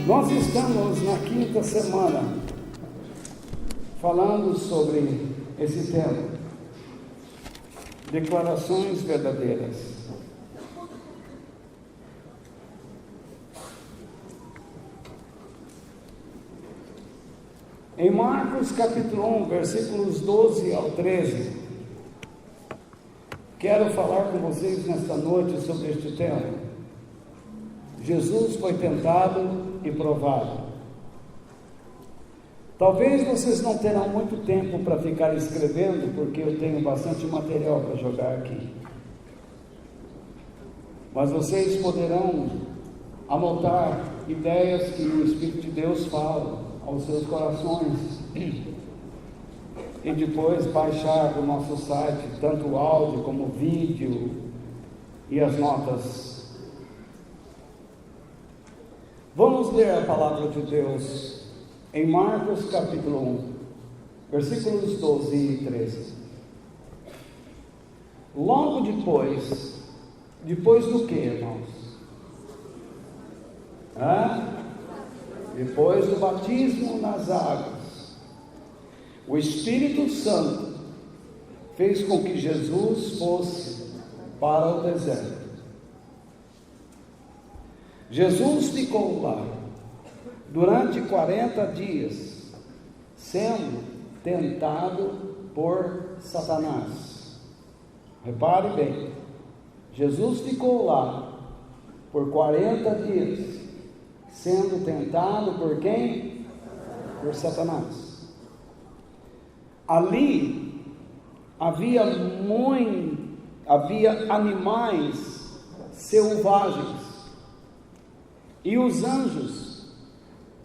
Nós estamos na quinta semana falando sobre esse tema, declarações verdadeiras. Em Marcos capítulo 1, versículos 12 ao 13, quero falar com vocês nesta noite sobre este tema. Jesus foi tentado e provado. Talvez vocês não terão muito tempo para ficar escrevendo, porque eu tenho bastante material para jogar aqui. Mas vocês poderão anotar ideias que o Espírito de Deus fala aos seus corações e depois baixar do nosso site tanto o áudio como o vídeo e as notas. Vamos ler a palavra de Deus em Marcos capítulo 1, versículos 12 e 13. Logo depois do que, irmãos? Depois do batismo nas águas, o Espírito Santo fez com que Jesus fosse para o deserto. Jesus ficou lá durante 40 dias, sendo tentado por Satanás. Repare bem, Jesus ficou lá por 40 dias, sendo tentado por quem? Por Satanás. Ali havia animais selvagens, e os anjos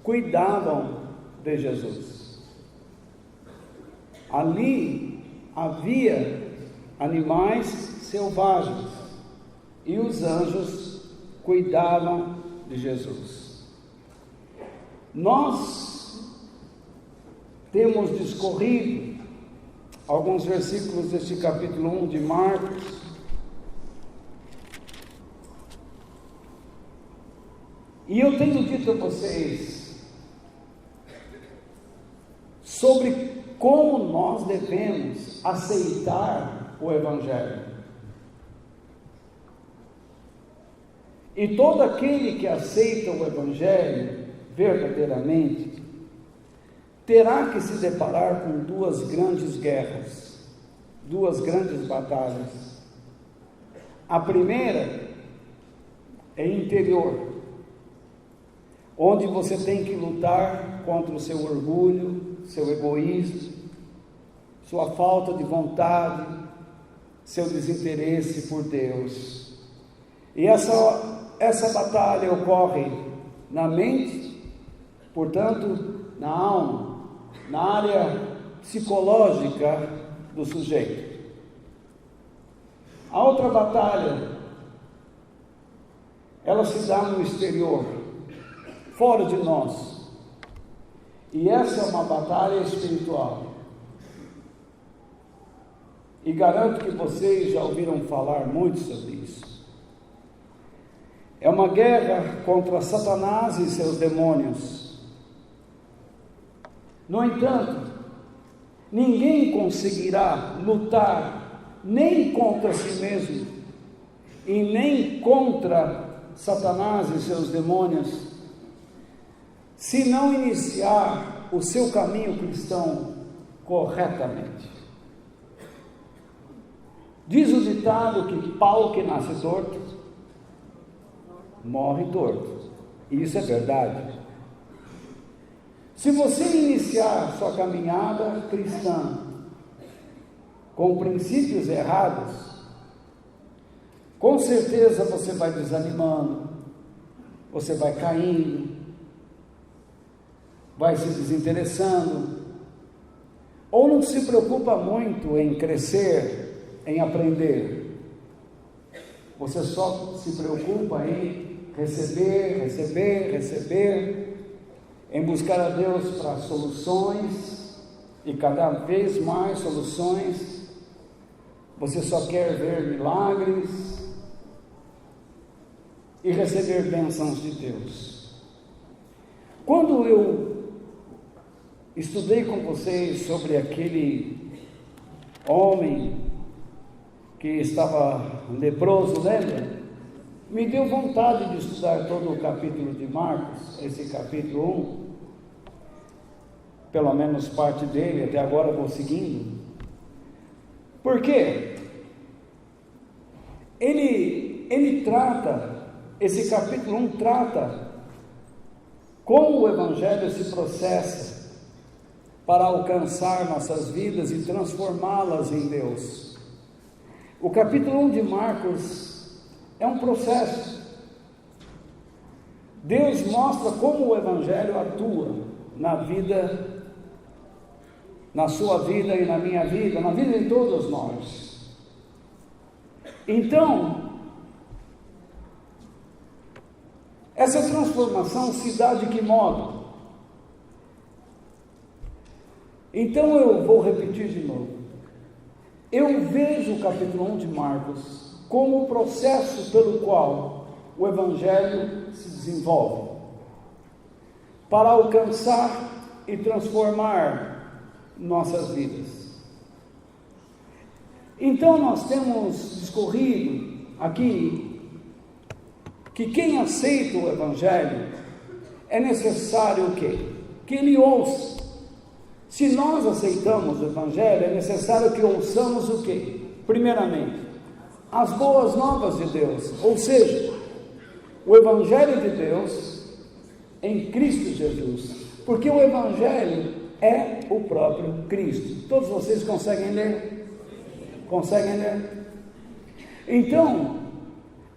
cuidavam de Jesus. Ali havia animais selvagens, e os anjos cuidavam de Jesus. Nós temos discorrido alguns versículos deste capítulo 1 de Marcos, e eu tenho dito a vocês sobre como nós devemos aceitar o Evangelho. E todo aquele que aceita o Evangelho verdadeiramente terá que se deparar com duas grandes guerras, duas grandes batalhas. A primeira é interior, onde você tem que lutar contra o seu orgulho, seu egoísmo, sua falta de vontade, seu desinteresse por Deus. E essa batalha ocorre na mente, portanto, na alma, na área psicológica do sujeito. A outra batalha, ela se dá no exterior, fora de nós, e essa é uma batalha espiritual, e garanto que vocês já ouviram falar muito sobre isso. É uma guerra contra Satanás e seus demônios. No entanto, ninguém conseguirá lutar nem contra si mesmo e nem contra Satanás e seus demônios se não iniciar o seu caminho cristão corretamente. Diz o ditado que pau que nasce torto, morre torto. E isso é verdade. Se você iniciar sua caminhada cristã com princípios errados, com certeza você vai desanimando, você vai caindo, vai se desinteressando, ou não se preocupa muito em crescer, em aprender. Você só se preocupa em receber, em buscar a Deus para soluções, e cada vez mais soluções. Você só quer ver milagres e receber bênçãos de Deus. Quando eu estudei com vocês sobre aquele homem que estava leproso, lembra? Me deu vontade de estudar todo o capítulo de Marcos, esse capítulo 1, pelo menos parte dele, até agora eu vou seguindo. Por quê? Ele trata, esse capítulo 1 trata como o Evangelho se processa para alcançar nossas vidas e transformá-las em Deus. O capítulo 1 de Marcos é um processo. Deus mostra como o Evangelho atua na vida, na sua vida e na minha vida, na vida de todos nós. Então, essa transformação se dá de que modo? Então eu vou repetir de novo. Eu vejo o capítulo 1 de Marcos como o processo pelo qual o Evangelho se desenvolve para alcançar e transformar nossas vidas. Então nós temos discorrido aqui que quem aceita o Evangelho é necessário o quê? Que ele ouça. Se nós aceitamos o Evangelho, é necessário que ouçamos o quê? Primeiramente, as boas novas de Deus, ou seja, o Evangelho de Deus em Cristo Jesus, porque o Evangelho é o próprio Cristo. Todos vocês conseguem ler? Conseguem ler? Então,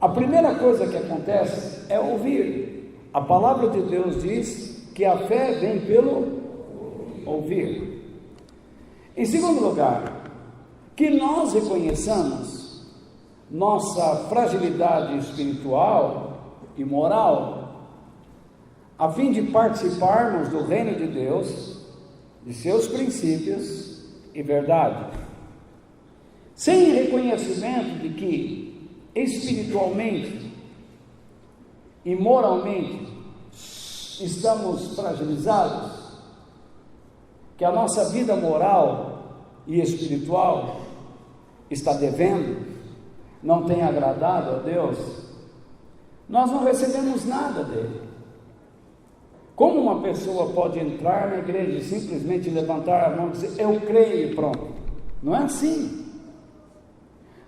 a primeira coisa que acontece é ouvir. A palavra de Deus diz que a fé vem pelo ouvir. Em segundo lugar, que nós reconheçamos nossa fragilidade espiritual e moral, a fim de participarmos do reino de Deus, de seus princípios e verdade. Sem reconhecimento de que espiritualmente e moralmente estamos fragilizados, que a nossa vida moral e espiritual está devendo, não tem agradado a Deus, nós não recebemos nada dele. Como uma pessoa pode entrar na igreja e simplesmente levantar a mão e dizer, eu creio e pronto? Não é assim.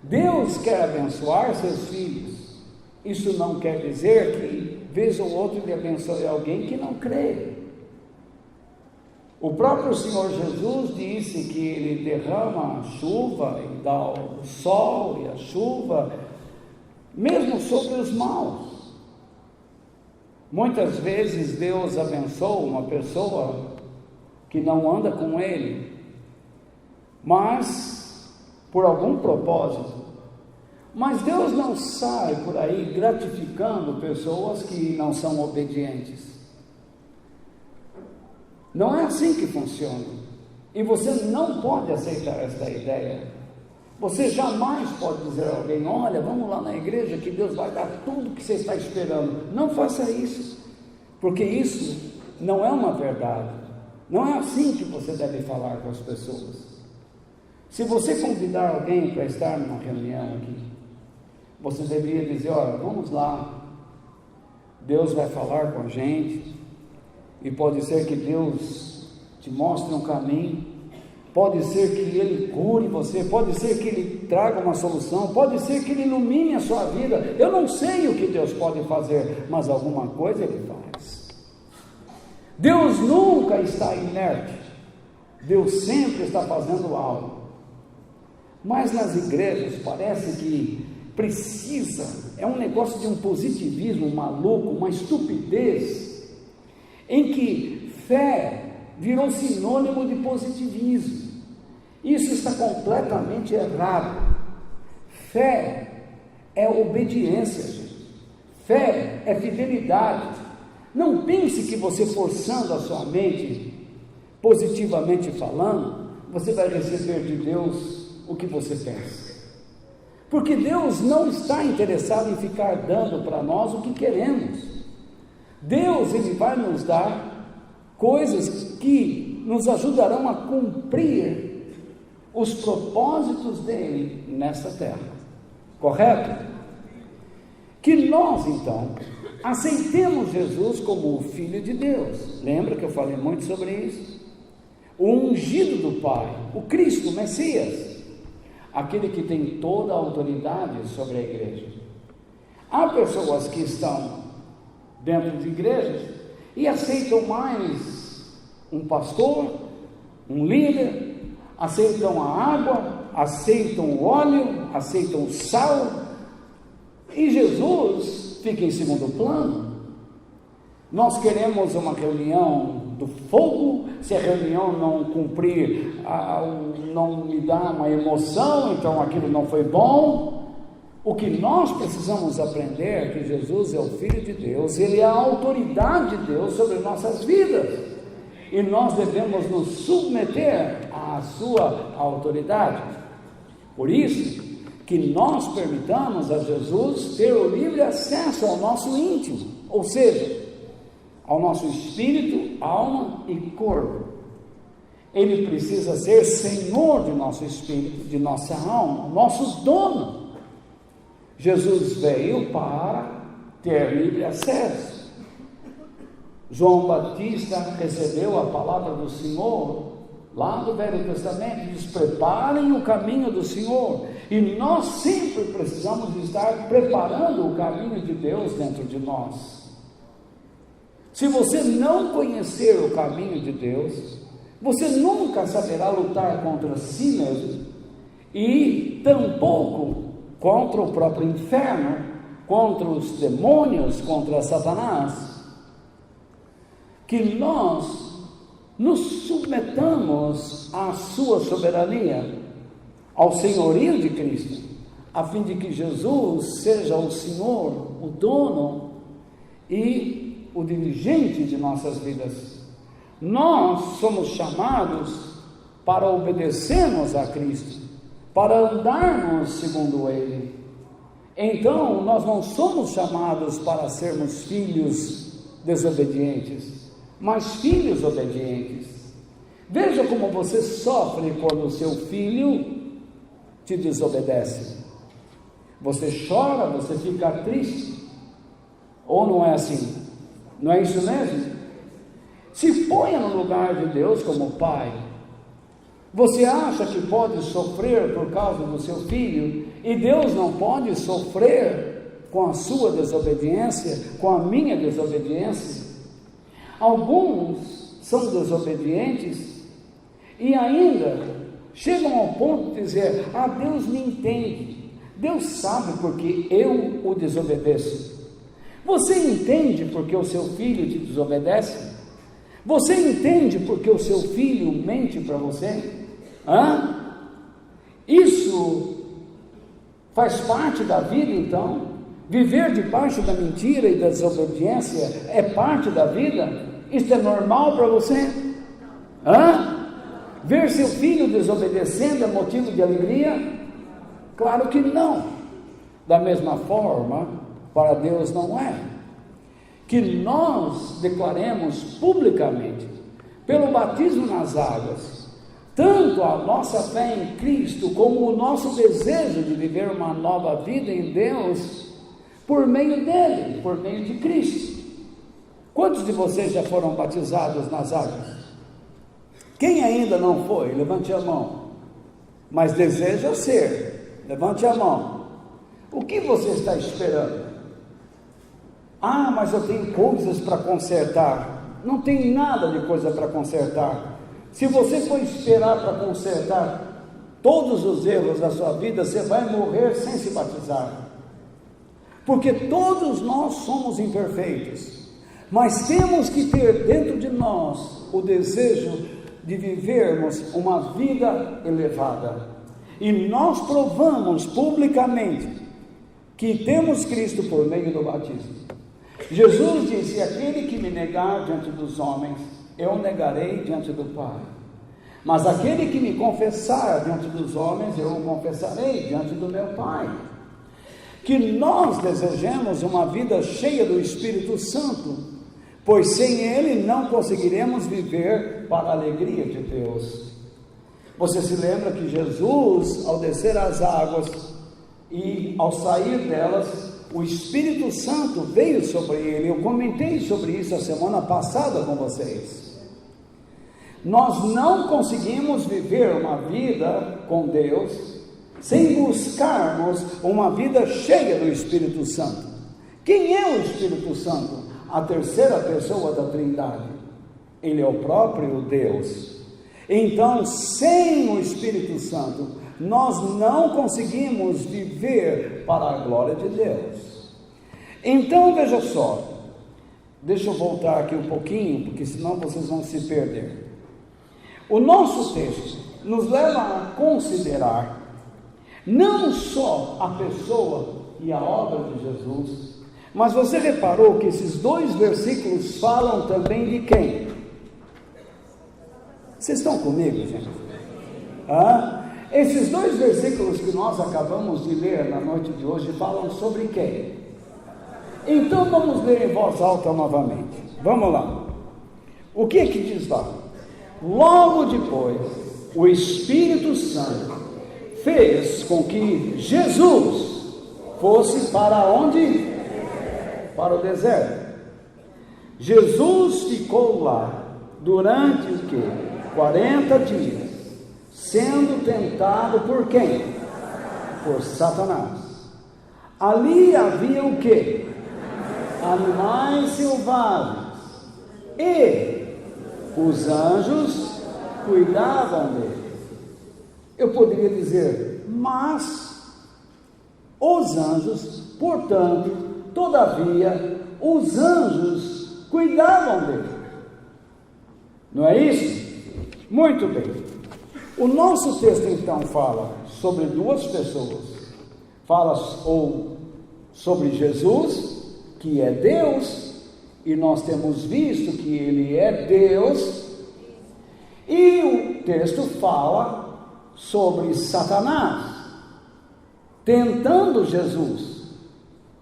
Deus quer abençoar seus filhos. Isso não quer dizer que, vez ou outra, ele abençoe alguém que não crê. O próprio Senhor Jesus disse que ele derrama a chuva e dá o sol e a chuva, mesmo sobre os maus. Muitas vezes Deus abençoa uma pessoa que não anda com ele, mas por algum propósito. Mas Deus não sai por aí gratificando pessoas que não são obedientes. Não é assim que funciona. E você não pode aceitar esta ideia. Você jamais pode dizer a alguém, olha, vamos lá na igreja que Deus vai dar tudo que você está esperando. Não faça isso, porque isso não é uma verdade. Não é assim que você deve falar com as pessoas. Se você convidar alguém para estar numa reunião aqui, você deveria dizer, olha, vamos lá, Deus vai falar com a gente, e pode ser que Deus te mostre um caminho, pode ser que Ele cure você, pode ser que Ele traga uma solução, pode ser que Ele ilumine a sua vida. Eu não sei o que Deus pode fazer, mas alguma coisa Ele faz. Deus nunca está inerte, Deus sempre está fazendo algo. Mas nas igrejas parece que precisa, é um negócio de um positivismo maluco, uma estupidez, em que fé virou sinônimo de positivismo. Isso está completamente errado. Fé é obediência, gente. Fé é fidelidade. Não pense que você forçando a sua mente, positivamente falando, você vai receber de Deus o que você pensa. Porque Deus não está interessado em ficar dando para nós o que queremos. Deus, Ele vai nos dar coisas que nos ajudarão a cumprir os propósitos dele nessa terra. Correto? Que nós, então, aceitemos Jesus como o Filho de Deus. Lembra que eu falei muito sobre isso? O ungido do Pai, o Cristo, o Messias, aquele que tem toda a autoridade sobre a igreja. Há pessoas que estão dentro de igrejas e aceitam mais um pastor, um líder, aceitam a água, aceitam o óleo, aceitam o sal, e Jesus fica em segundo plano. Nós queremos uma reunião do fogo, se a reunião não cumprir, não me dá uma emoção, então aquilo não foi bom. O que nós precisamos aprender é que Jesus é o Filho de Deus, Ele é a autoridade de Deus sobre nossas vidas, e nós devemos nos submeter à sua autoridade. Por isso que nós permitamos a Jesus ter o livre acesso ao nosso íntimo, ou seja, ao nosso espírito, alma e corpo. Ele precisa ser Senhor de nosso espírito, de nossa alma, nosso dono. Jesus veio para ter livre acesso. João Batista recebeu a palavra do Senhor lá do Velho Testamento, diz: preparem o caminho do Senhor. E nós sempre precisamos estar preparando o caminho de Deus dentro de nós. Se você não conhecer o caminho de Deus, você nunca saberá lutar contra si mesmo, e tampouco contra o próprio inferno, contra os demônios, contra Satanás. Que nós nos submetamos à sua soberania, ao senhorio de Cristo, a fim de que Jesus seja o Senhor, o dono e o dirigente de nossas vidas. Nós somos chamados para obedecermos a Cristo, para andarmos segundo Ele. Então, nós não somos chamados para sermos filhos desobedientes, mas filhos obedientes. Veja como você sofre quando o seu filho te desobedece. Você chora, você fica triste, ou não é assim? Não é isso mesmo? Se ponha no lugar de Deus como pai. Você acha que pode sofrer por causa do seu filho, e Deus não pode sofrer com a sua desobediência, com a minha desobediência? Alguns são desobedientes e ainda chegam ao ponto de dizer: Deus me entende, Deus sabe porque eu o desobedeço. Você entende porque o seu filho te desobedece? Você entende porque o seu filho mente para você? Isso faz parte da vida, então? Viver debaixo da mentira e da desobediência é parte da vida? Isso é normal para você? Ver seu filho desobedecendo é motivo de alegria? Claro que não. Da mesma forma, para Deus não é. Que nós declaremos publicamente, pelo batismo nas águas, tanto a nossa fé em Cristo, como o nosso desejo de viver uma nova vida em Deus, por meio dele, por meio de Cristo. Quantos de vocês já foram batizados nas águas? Quem ainda não foi? Levante a mão. Mas deseja ser? Levante a mão. O que você está esperando? Mas eu tenho coisas para consertar. Não tem nada de coisa para consertar. Se você for esperar para consertar todos os erros da sua vida, você vai morrer sem se batizar. Porque todos nós somos imperfeitos, mas temos que ter dentro de nós o desejo de vivermos uma vida elevada. E nós provamos publicamente que temos Cristo por meio do batismo. Jesus disse: aquele que me negar diante dos homens, eu negarei diante do Pai. Mas aquele que me confessar diante dos homens, eu o confessarei diante do meu Pai. Que nós desejemos uma vida cheia do Espírito Santo, pois sem ele não conseguiremos viver para a alegria de Deus. Você se lembra que Jesus, ao descer as águas e ao sair delas, o Espírito Santo veio sobre ele. Eu comentei sobre isso a semana passada com vocês. Nós não conseguimos viver uma vida com Deus sem buscarmos uma vida cheia do Espírito Santo. Quem é o Espírito Santo? A terceira pessoa da Trindade. Ele é o próprio Deus. Então, sem o Espírito Santo, nós não conseguimos viver para a glória de Deus. Então, veja só, deixa eu voltar aqui um pouquinho, porque senão vocês vão se perder. O nosso texto nos leva a considerar não só a pessoa e a obra de Jesus, mas você reparou que esses dois versículos falam também de quem? Vocês estão comigo, gente? Esses dois versículos que nós acabamos de ler na noite de hoje falam sobre quem? Então vamos ler em voz alta novamente. Vamos lá. O que é que diz lá? Logo depois, o Espírito Santo fez com que Jesus fosse para onde? Para o deserto. Jesus ficou lá durante o quê? 40 dias, sendo tentado por quem? Por Satanás. Ali havia o quê? Animais selvagens, e os anjos cuidavam dele. Eu poderia dizer, mas os anjos, portanto, todavia, os anjos cuidavam dele. Não é isso? Muito bem. O nosso texto então fala sobre duas pessoas. Fala sobre Jesus, que é Deus, e nós temos visto que ele é Deus. E o texto fala sobre Satanás tentando Jesus.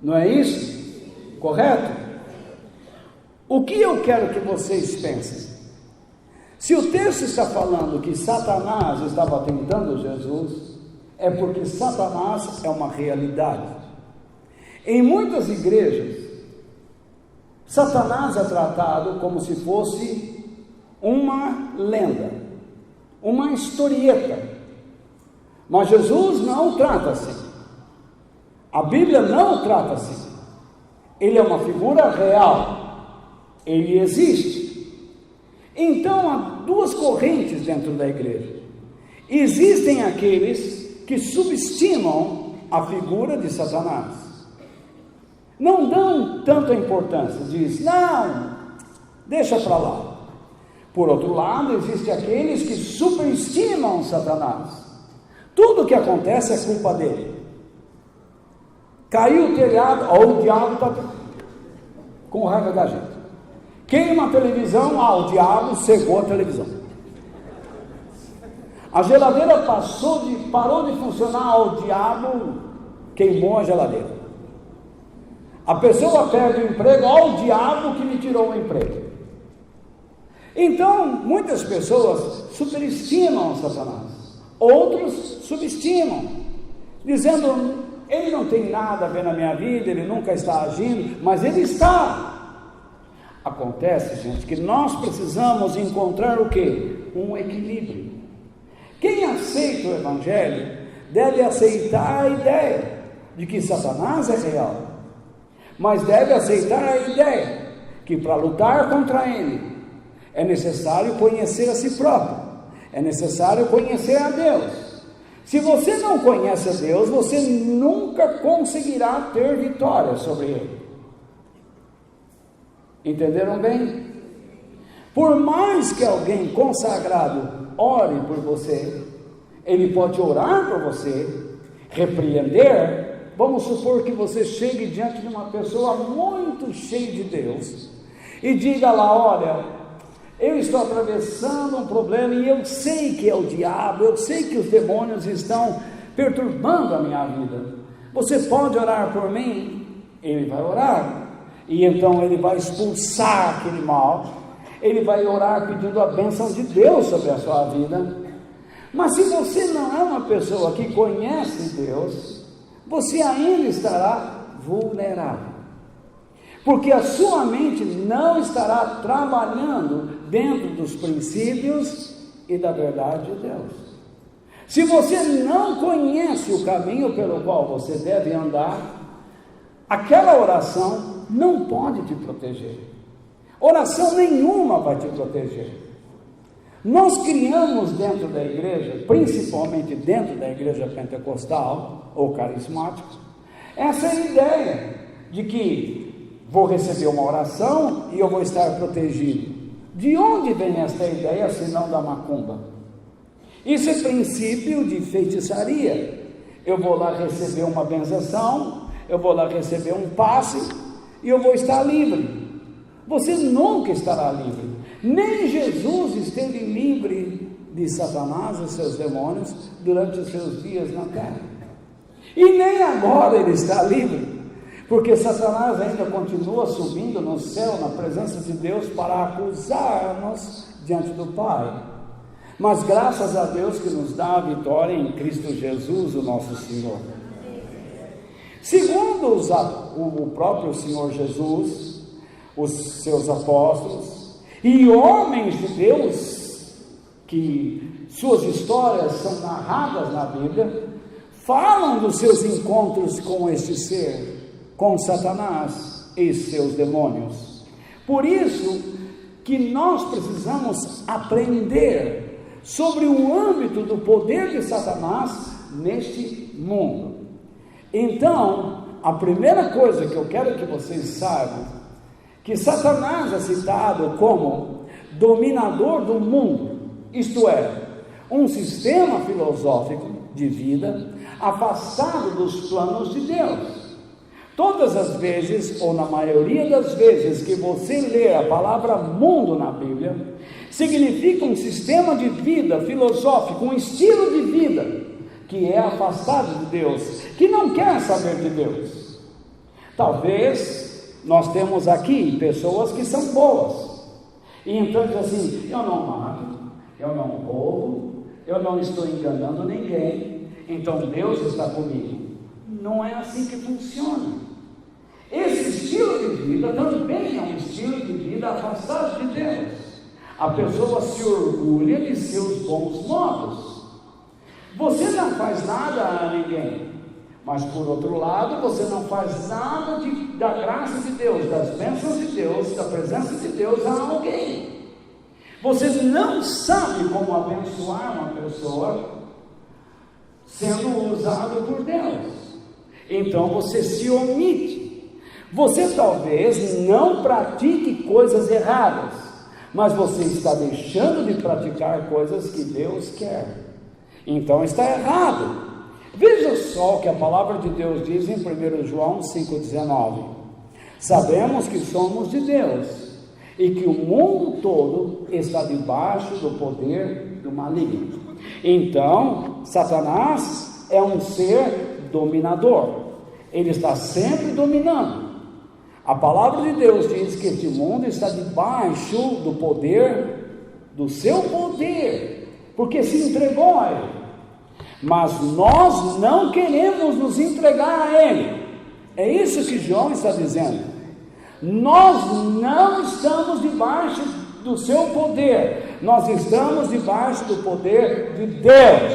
Não é isso? Correto? O que eu quero que vocês pensem? Se o texto está falando que Satanás estava tentando Jesus, é porque Satanás é uma realidade. Em muitas igrejas, Satanás é tratado como se fosse uma lenda, uma historieta. Mas Jesus não trata assim. A Bíblia não trata assim. Ele é uma figura real. Ele existe. Então, há duas correntes dentro da igreja. Existem aqueles que subestimam a figura de Satanás. Não dão tanta importância. Diz, não, deixa para lá. Por outro lado, existem aqueles que superestimam Satanás. Tudo que acontece é culpa dele. Caiu o telhado, o diabo está com raiva da gente. Queima a televisão, o diabo cegou a televisão. A geladeira parou de funcionar, o diabo queimou a geladeira. A pessoa perde o emprego, o diabo que me tirou o emprego. Então, muitas pessoas superestimam Satanás, outros subestimam, dizendo, ele não tem nada a ver na minha vida, ele nunca está agindo, mas ele está. Acontece, gente, que nós precisamos encontrar o quê? Um equilíbrio. Quem aceita o Evangelho deve aceitar a ideia de que Satanás é real, mas deve aceitar a ideia que para lutar contra ele é necessário conhecer a si próprio, é necessário conhecer a Deus. Se você não conhece a Deus, você nunca conseguirá ter vitória sobre ele. Entenderam bem? Por mais que alguém consagrado ore por você, ele pode orar por você, repreender. Vamos supor que você chegue diante de uma pessoa muito cheia de Deus e diga lá: olha, eu estou atravessando um problema e eu sei que é o diabo, eu sei que os demônios estão perturbando a minha vida. Você pode orar por mim? Ele vai orar, e então ele vai expulsar aquele mal, ele vai orar pedindo a bênção de Deus sobre a sua vida. Mas se você não é uma pessoa que conhece Deus, você ainda estará vulnerável, porque a sua mente não estará trabalhando dentro dos princípios e da verdade de Deus. Se você não conhece o caminho pelo qual você deve andar, aquela oração não pode te proteger. Oração nenhuma vai te proteger. Nós criamos dentro da igreja, principalmente dentro da igreja pentecostal ou carismática, essa ideia de que vou receber uma oração e eu vou estar protegido. De onde vem esta ideia, senão da macumba? Isso é princípio de feitiçaria. Eu vou lá receber uma benção, eu vou lá receber um passe e eu vou estar livre. Você nunca estará livre. Nem Jesus esteve livre de Satanás e seus demônios durante os seus dias na terra. E nem agora ele está livre, porque Satanás ainda continua subindo no céu, na presença de Deus, para acusar-nos diante do Pai. Mas graças a Deus que nos dá a vitória em Cristo Jesus, o nosso Senhor. Segundo o próprio Senhor Jesus, os seus apóstolos e homens de Deus, que suas histórias são narradas na Bíblia, falam dos seus encontros com este ser, com Satanás e seus demônios. Por isso que nós precisamos aprender sobre o âmbito do poder de Satanás neste mundo. Então, a primeira coisa que eu quero que vocês saibam, que Satanás é citado como dominador do mundo, isto é, um sistema filosófico de vida afastado dos planos de Deus. Todas as vezes, ou na maioria das vezes que você lê a palavra mundo na Bíblia, significa um sistema de vida filosófico, um estilo de vida que é afastado de Deus, que não quer saber de Deus. Talvez nós temos aqui pessoas que são boas, e então diz assim: eu não mato, eu não roubo, eu não estou enganando ninguém, então Deus está comigo. Não é assim que funciona. Esse estilo de vida também é um estilo de vida afastado de Deus. A pessoa se orgulha de seus bons modos. Você não faz nada a ninguém, mas por outro lado, você não faz nada da graça de Deus, das bênçãos de Deus, da presença de Deus a alguém. Você não sabe como abençoar uma pessoa sendo usado por Deus. Então você se omite. Você talvez não pratique coisas erradas, mas você está deixando de praticar coisas que Deus quer. Então está errado. Veja só o que a palavra de Deus diz em 1 João 5,19. Sabemos que somos de Deus e que o mundo todo está debaixo do poder do maligno. Então, Satanás é um ser dominador. Ele está sempre dominando. A palavra de Deus diz que este mundo está debaixo do poder, do seu poder, porque se entregou a ele. Mas nós não queremos nos entregar a ele. É isso que João está dizendo. Nós não estamos debaixo do seu poder, nós estamos debaixo do poder de Deus.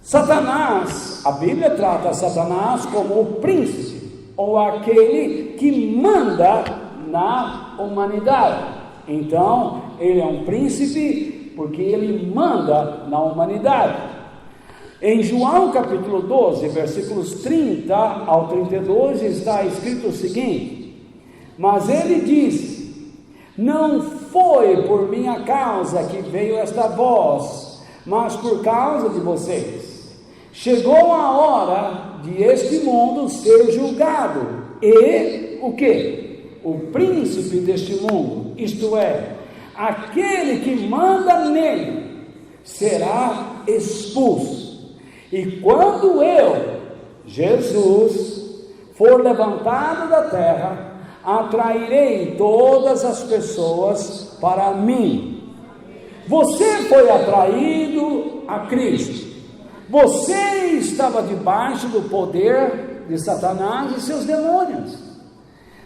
Satanás, a Bíblia trata Satanás como o príncipe, ou aquele que manda na humanidade. Então, ele é um príncipe porque ele manda na humanidade. Em João capítulo 12, versículos 30 ao 32, está escrito o seguinte: mas ele disse: não foi por minha causa que veio esta voz, mas por causa de vocês. Chegou a hora de este mundo ser julgado, e o quê? O príncipe deste mundo, isto é, aquele que manda nele, será expulso. E quando eu, Jesus, for levantado da terra, atrairei todas as pessoas para mim. Você foi atraído a Cristo. Você estava debaixo do poder de Satanás e seus demônios.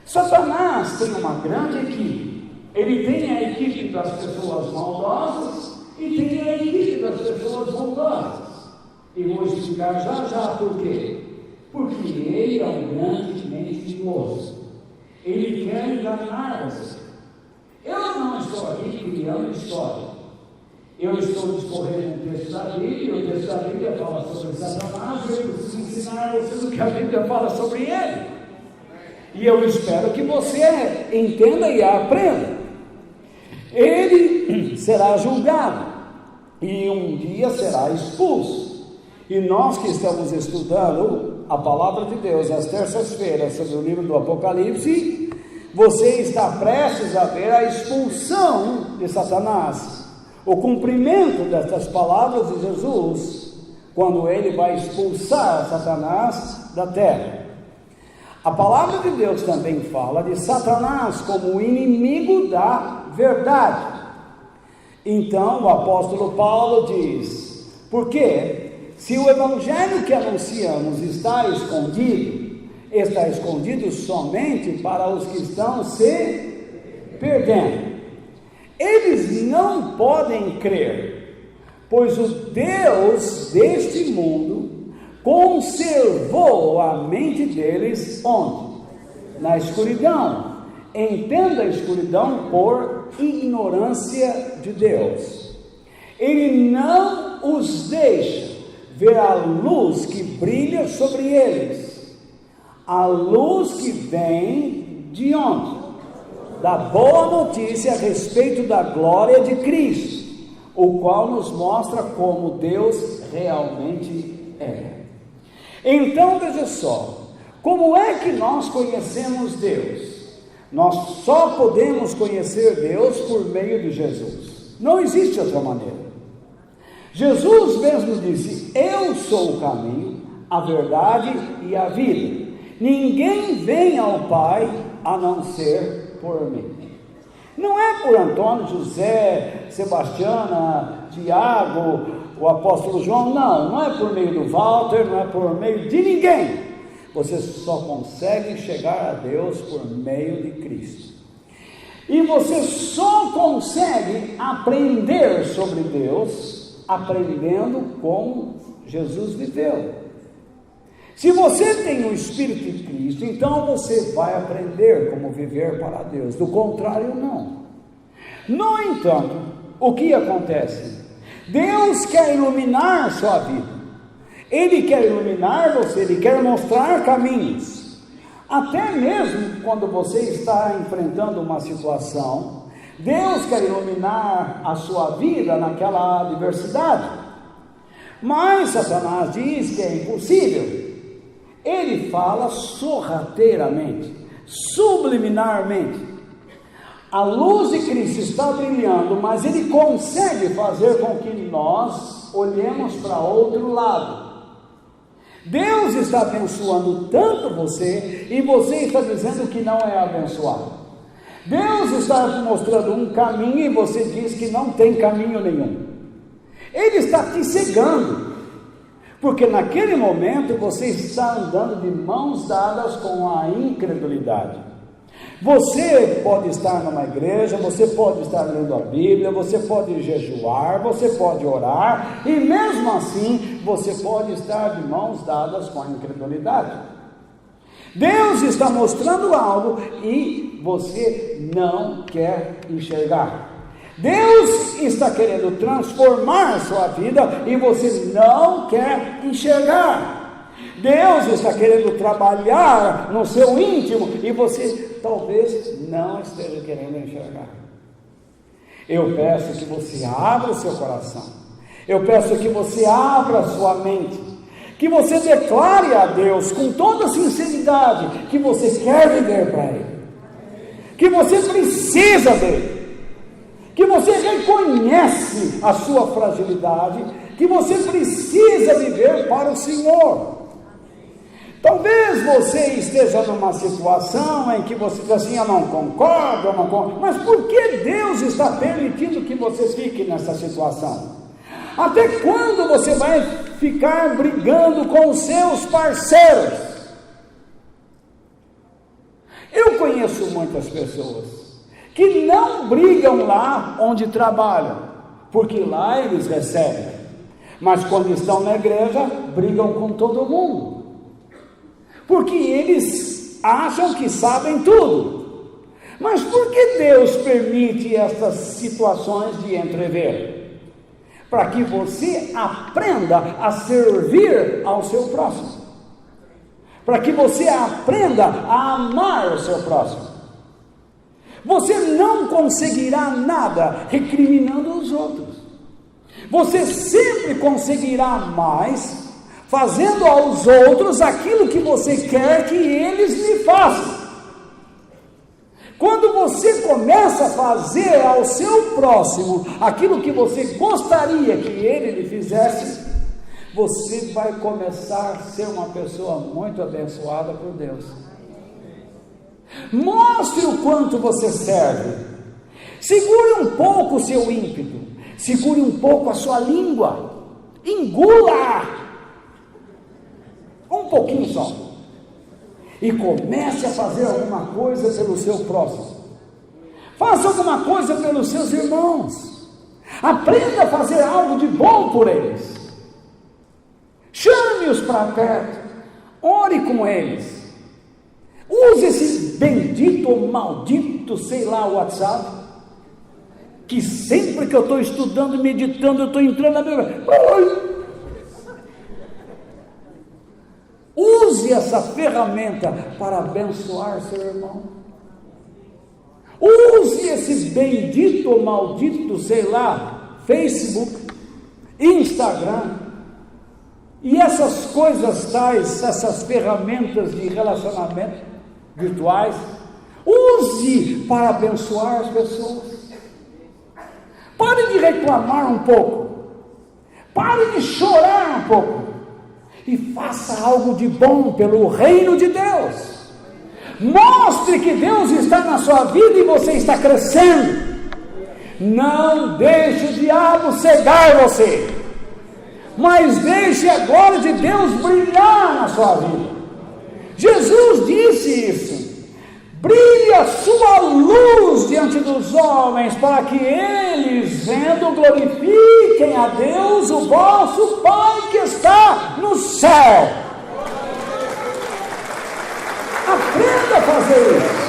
Satanás tem uma grande equipe. Ele tem a equipe das pessoas maldosas e tem a equipe das pessoas bondosas. E vou explicar já por quê. Porque ele é um grande mentiroso. Ele quer enganar você. Eu não estou aqui criando história. Eu estou discorrendo um texto da Bíblia, e o texto da Bíblia fala sobre Satanás, e eu preciso ensinar a vocês o que a Bíblia fala sobre ele. E eu espero que você entenda e aprenda. Ele será julgado, e um dia será expulso. E nós que estamos estudando a palavra de Deus às terças-feiras sobre o livro do Apocalipse, você está prestes a ver a expulsão de Satanás, o cumprimento destas palavras de Jesus, quando ele vai expulsar Satanás da terra. A palavra de Deus também fala de Satanás como o inimigo da verdade. Então o apóstolo Paulo diz: porque se o evangelho que anunciamos está escondido somente para os que estão se perdendo. Eles não podem crer, pois o Deus deste mundo conservou a mente deles onde? Na escuridão. Entenda a escuridão por ignorância de Deus. Ele não os deixa ver a luz que brilha sobre eles, a luz que vem de onde? Da boa notícia a respeito da glória de Cristo, o qual nos mostra como Deus realmente é. Então veja só, como é que nós conhecemos Deus? Nós só podemos conhecer Deus por meio de Jesus, não existe outra maneira. Jesus mesmo disse: eu sou o caminho, a verdade e a vida, ninguém vem ao Pai a não ser por mim. Não é por Antônio, José, Sebastiana, Tiago, o apóstolo João, não é por meio do Walter, não é por meio de ninguém. Você só consegue chegar a Deus por meio de Cristo. E você só consegue aprender sobre Deus aprendendo como Jesus viveu. Se você tem o Espírito de Cristo, então você vai aprender como viver para Deus. Do contrário, não. No entanto, o que acontece? Deus quer iluminar sua vida. Ele quer iluminar você, Ele quer mostrar caminhos. Até mesmo quando você está enfrentando uma situação, Deus quer iluminar a sua vida naquela adversidade. Mas Satanás diz que é impossível. Ele fala sorrateiramente, subliminarmente. A luz de Cristo está brilhando, mas ele consegue fazer com que nós olhemos para outro lado. Deus está abençoando tanto você, e você está dizendo que não é abençoado. Deus está mostrando um caminho, e você diz que não tem caminho nenhum. Ele está te cegando. Porque naquele momento você está andando de mãos dadas com a incredulidade. Você pode estar numa igreja, você pode estar lendo a Bíblia, você pode jejuar, você pode orar, e mesmo assim você pode estar de mãos dadas com a incredulidade. Deus está mostrando algo e você não quer enxergar. Deus está querendo transformar a sua vida e você não quer enxergar. Deus está querendo trabalhar no seu íntimo e você talvez não esteja querendo enxergar. Eu peço que você abra o seu coração. Eu peço que você abra a sua mente. Que você declare a Deus com toda sinceridade que você quer viver para Ele. Que você precisa dEle. Que você reconhece a sua fragilidade, que você precisa viver para o Senhor. Talvez você esteja numa situação em que você diz assim, eu não concordo, mas por que Deus está permitindo que você fique nessa situação? Até quando você vai ficar brigando com os seus parceiros? Eu conheço muitas pessoas que não brigam lá onde trabalham, porque lá eles recebem, mas quando estão na igreja, brigam com todo mundo, porque eles acham que sabem tudo. Mas por que Deus permite essas situações de entrever? Para que você aprenda a servir ao seu próximo, para que você aprenda a amar o seu próximo. Você não conseguirá nada recriminando os outros. Você sempre conseguirá mais fazendo aos outros aquilo que você quer que eles lhe façam. Quando você começa a fazer ao seu próximo aquilo que você gostaria que ele lhe fizesse, você vai começar a ser uma pessoa muito abençoada por Deus. Mostre o quanto você serve. Segure um pouco o seu ímpeto. Segure um pouco a sua língua. Engula um pouquinho só. E comece a fazer alguma coisa pelo seu próximo. Faça alguma coisa pelos seus irmãos. Aprenda a fazer algo de bom por eles. Chame-os para perto. Ore com eles. Use esse bendito ou maldito, sei lá, WhatsApp, que sempre que eu estou estudando, meditando, eu estou entrando na Bíblia. Use essa ferramenta para abençoar seu irmão. Use esse bendito ou maldito, sei lá, Facebook, Instagram, e essas coisas tais, essas ferramentas de relacionamento virtuais, use para abençoar as pessoas. Pare de reclamar um pouco, pare de chorar um pouco, e faça algo de bom pelo reino de Deus. Mostre que Deus está na sua vida e você está crescendo. Não deixe o diabo cegar você, mas deixe a glória de Deus brilhar na sua vida. Jesus disse isso: brilhe a sua luz diante dos homens, para que eles, vendo, glorifiquem a Deus, o vosso Pai que está no céu. Aprenda a fazer isso.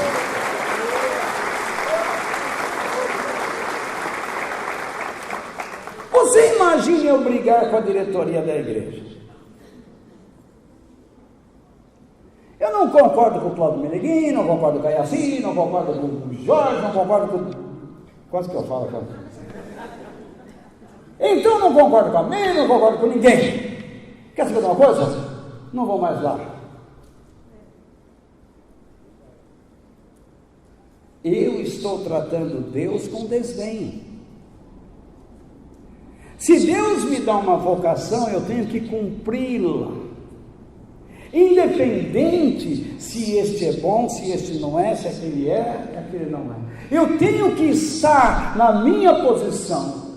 Você imagine eu brigar com a diretoria da igreja. Eu não concordo com o Cláudio Meneguinho, não concordo com a Yaci, não concordo com o Jorge, não concordo com... Quase que eu falo, cara. Então não concordo com a mim, não concordo com ninguém. Quer saber de uma coisa? Não vou mais lá. Eu estou tratando Deus com desdém. Se Deus me dá uma vocação, eu tenho que cumpri-la. Independente se este é bom, se este não é, se aquele é, aquele não é. Eu tenho que estar na minha posição,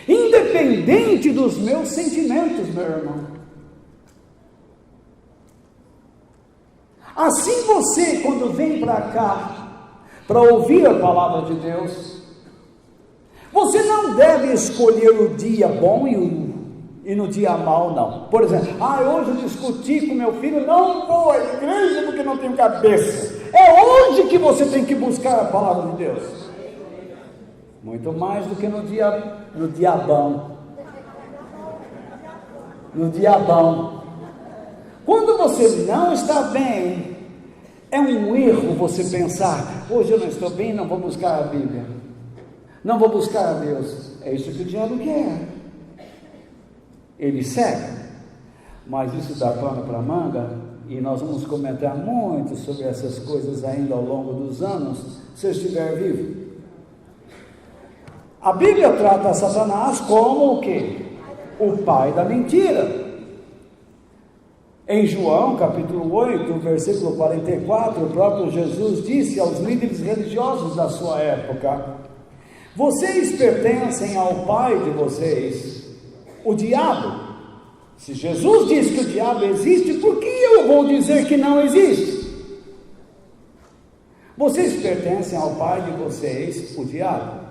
independente dos meus sentimentos, meu irmão. Assim você, quando vem para cá, para ouvir a palavra de Deus, você não deve escolher o dia bom e no dia mal, não. Por exemplo, hoje eu discuti com meu filho, não vou à igreja porque não tenho cabeça. É hoje que você tem que buscar a palavra de Deus. Muito mais do que no diabão. No diabão. Quando você não está bem, é um erro você pensar, hoje eu não estou bem, não vou buscar a Bíblia, não vou buscar a Deus. É isso que o diabo quer. Ele cega, mas isso dá pano para manga, e nós vamos comentar muito sobre essas coisas ainda ao longo dos anos, se eu estiver vivo. A Bíblia trata Satanás como o quê? O pai da mentira. Em João, capítulo 8, versículo 44, o próprio Jesus disse aos líderes religiosos da sua época: vocês pertencem ao pai de vocês, o diabo. Se Jesus diz que o diabo existe, por que eu vou dizer que não existe? Vocês pertencem ao pai de vocês, o diabo,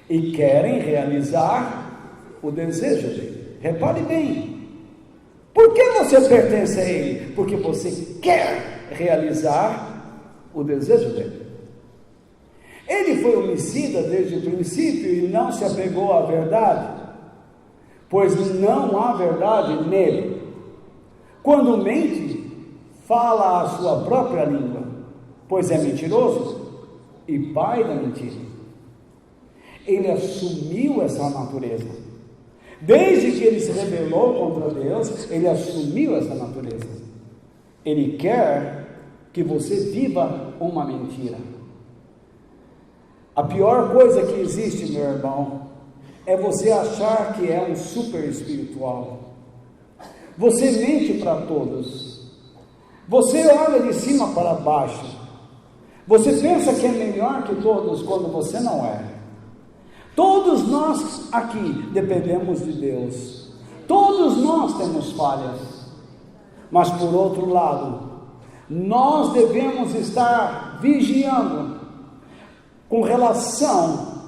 e querem realizar o desejo dele. Repare bem. Por que você pertence a ele? Porque você quer realizar o desejo dele. Ele foi homicida desde o princípio e não se apegou à verdade, pois não há verdade nele. Quando mente, fala a sua própria língua, pois é mentiroso e pai da mentira. Ele assumiu essa natureza. Desde que ele se rebelou contra Deus, ele assumiu essa natureza. Ele quer que você viva uma mentira. A pior coisa que existe, meu irmão, é você achar que é um super espiritual. Você mente para todos. Você olha de cima para baixo. Você pensa que é melhor que todos quando você não é. Todos nós aqui dependemos de Deus. Todos nós temos falhas. Mas por outro lado, nós devemos estar vigiando com relação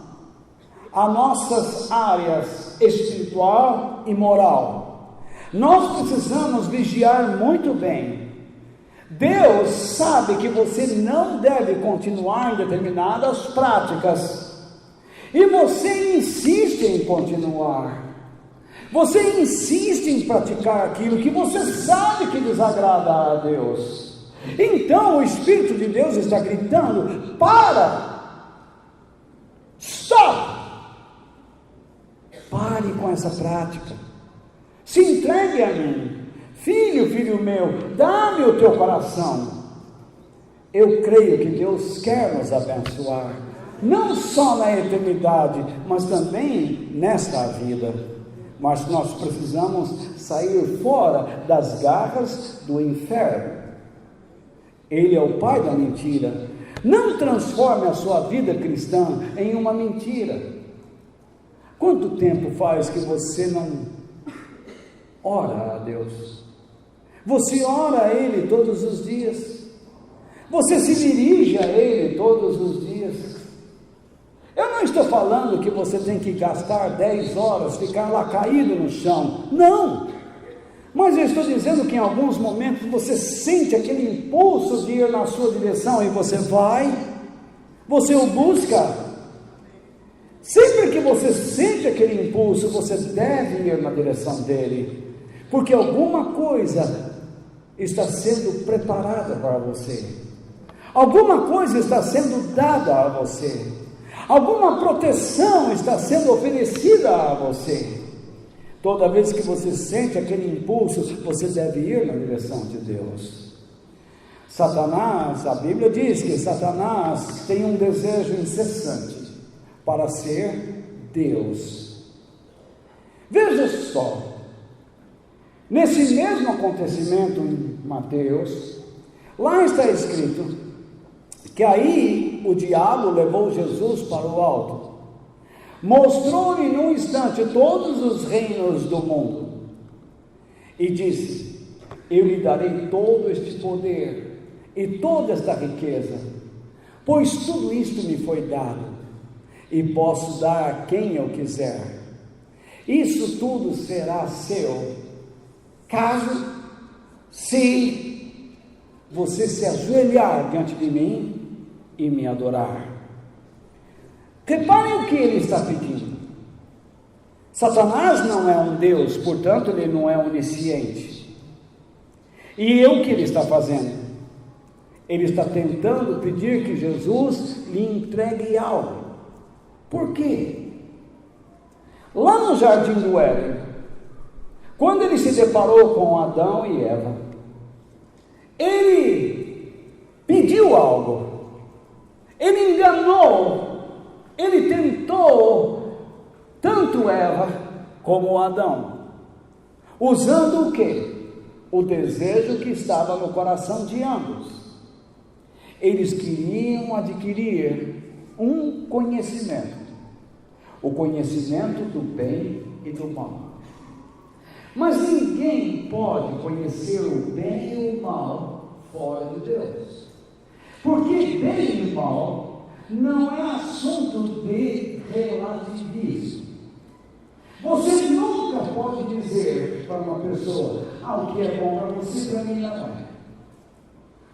a nossas áreas espiritual e moral. Nós precisamos vigiar muito bem. Deus sabe que você não deve continuar em determinadas práticas, e você insiste em continuar. Você insiste em praticar aquilo que você sabe que desagrada a Deus. Então o Espírito de Deus está gritando: para! Stop! Pare com essa prática. Se entregue a mim. Filho meu, dá-me o teu coração. Eu creio que Deus quer nos abençoar, não só na eternidade, mas também nesta vida. Mas nós precisamos sair fora das garras do inferno. Ele é o pai da mentira. Não transforme a sua vida cristã em uma mentira. Quanto tempo faz que você não ora a Deus? Você ora a Ele todos os dias. Você se dirige a Ele todos os dias. Eu não estou falando que você tem que gastar 10 horas, ficar lá caído no chão. Não! Mas eu estou dizendo que em alguns momentos você sente aquele impulso de ir na sua direção e você vai, você o busca. Sempre que você sente aquele impulso, você deve ir na direção dele, porque alguma coisa está sendo preparada para você, alguma coisa está sendo dada a você, alguma proteção está sendo oferecida a você. Toda vez que você sente aquele impulso, você deve ir na direção de Deus. Satanás, a Bíblia diz que Satanás tem um desejo incessante para ser Deus. Veja só, nesse mesmo acontecimento em Mateus, lá está escrito que aí o diabo levou Jesus para o alto, mostrou-lhe num instante todos os reinos do mundo e disse: eu lhe darei todo este poder e toda esta riqueza, pois tudo isto me foi dado e posso dar a quem eu quiser. Isso tudo será seu, caso se você se ajoelhar diante de mim e me adorar. Reparem o que ele está pedindo. Satanás não é um Deus, portanto ele não é onisciente. E o que ele está fazendo? Ele está tentando pedir que Jesus lhe entregue algo. Por quê? Lá no jardim do Éden, quando ele se deparou com Adão e Eva, ele pediu algo, ele enganou, ele tentou tanto Eva como Adão, usando o quê? O desejo que estava no coração de ambos. Eles queriam adquirir um conhecimento, o conhecimento do bem e do mal. Mas ninguém pode conhecer o bem e o mal fora de Deus, porque bem e mal não é assunto de relativismo. Você nunca pode dizer para uma pessoa: o que é bom para você, para mim não é.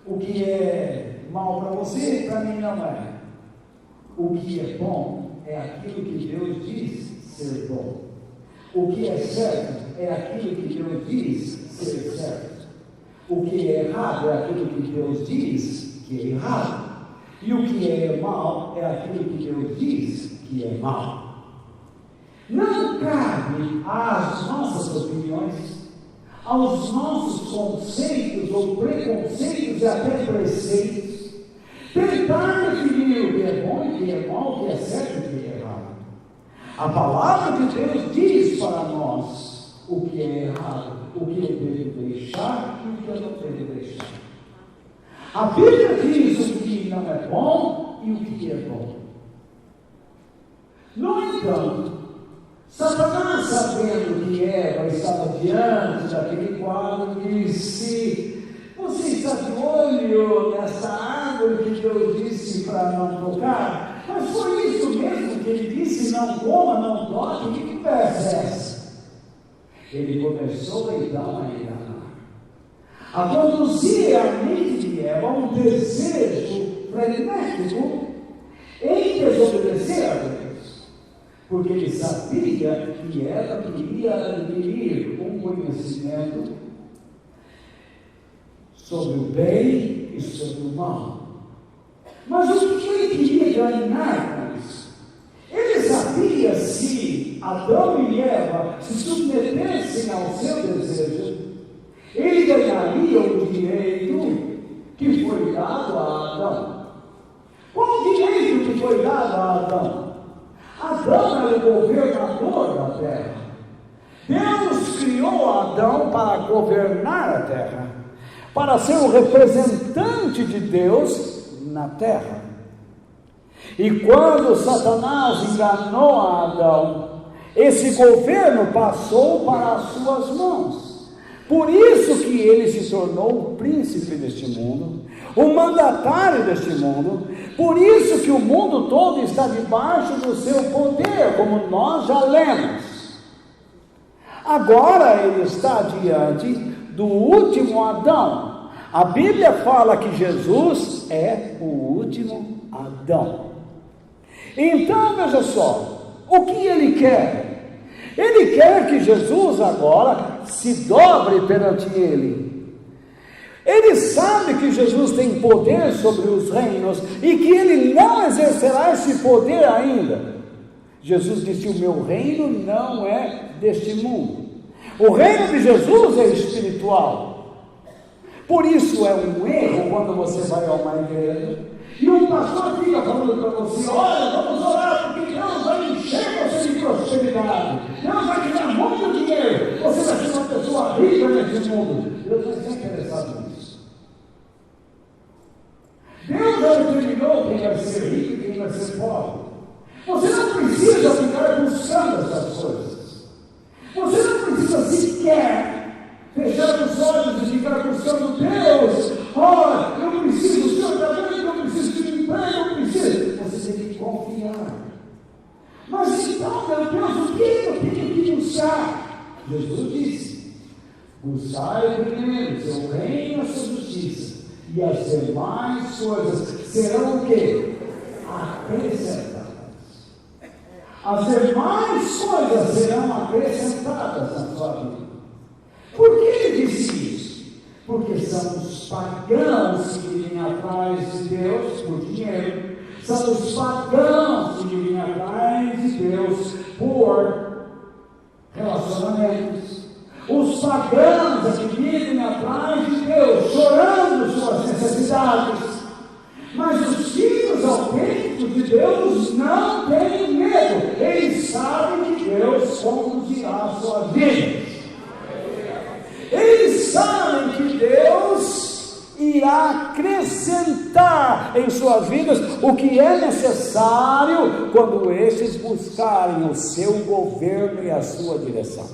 O que é mal para você, para mim não é. O que é bom é aquilo que Deus diz ser bom. O que é certo é aquilo que Deus diz ser certo. O que é errado é aquilo que Deus diz que é errado. E o que é mal é aquilo que Deus diz que é mal. Não cabe às nossas opiniões, aos nossos conceitos ou preconceitos e até preceitos, tentar definir o que é bom e o que é mal, o que é certo e o que é errado. A palavra de Deus diz para nós o que é errado, o que eu devo deixar e o que eu não devo deixar. A Bíblia diz o que não é bom e o que é bom. No entanto, Satanás, sabendo que Eva estava diante daquele quadro, disse: você está de olho nessa árvore que Deus disse para não tocar? Mas foi isso mesmo que ele disse: não coma, não toque? Que conversa é essa? Ele começou então a enganar, a conduzir a mente de Eva a um desejo frenético em desobedecer a Deus, porque ele sabia que ela queria adquirir um conhecimento sobre o bem e sobre o mal. Mas o que ele queria ganhar com isso? Ele sabia se Adão e Eva se submetessem ao seu desejo, ele ganharia o direito que foi dado a Adão. Qual o direito que foi dado a Adão? Adão era o governador da terra. Deus criou Adão para governar a terra, para ser o representante de Deus na terra. E quando Satanás enganou a Adão, esse governo passou para as suas mãos. Por isso que ele se tornou o príncipe deste mundo, o mandatário deste mundo. Por isso que o mundo todo está debaixo do seu poder, como nós já lemos. Agora ele está diante do último Adão. A Bíblia fala que Jesus é o último Adão. Então, veja só, o que ele quer? Ele quer que Jesus agora se dobre perante ele. Ele sabe que Jesus tem poder sobre os reinos e que ele não exercerá esse poder ainda. Jesus disse: o meu reino não é deste mundo. O reino de Jesus é espiritual. Por isso é um erro quando você vai a uma igreja e um pastor fica falando para você: olha, vamos orar porque Deus vai encher você de prosperidade, Deus vai te dar muito dinheiro, você vai ser uma pessoa rica nesse mundo. Deus não está interessado nisso. Deus já determinou quem vai ser rico e quem vai ser pobre. Você não precisa ficar buscando essas coisas. Você não precisa sequer fechar os olhos e ficar buscando Deus. Olha, eu preciso do seu trabalho, eu preciso de um emprego, eu preciso. Você tem que confiar. Mas então, meu Deus, o que eu tenho que buscar? Jesus disse: buscai primeiro seu reino e a sua justiça, e as demais coisas serão o quê? Acrescentadas. as demais coisas serão acrescentadas na sua vida. Por que ele disse isso? Porque são os pagãos que vêm atrás de Deus por dinheiro, são os pagãos que vêm atrás de Deus por relacionamentos, os pagãos que vivem atrás de Deus, chorando suas necessidades. Mas os filhos autênticos de Deus não têm medo, eles sabem que Deus conduzirá a sua vida. Eles sabem que Deus irá acrescentar em suas vidas o que é necessário quando estes buscarem o seu governo e a sua direção.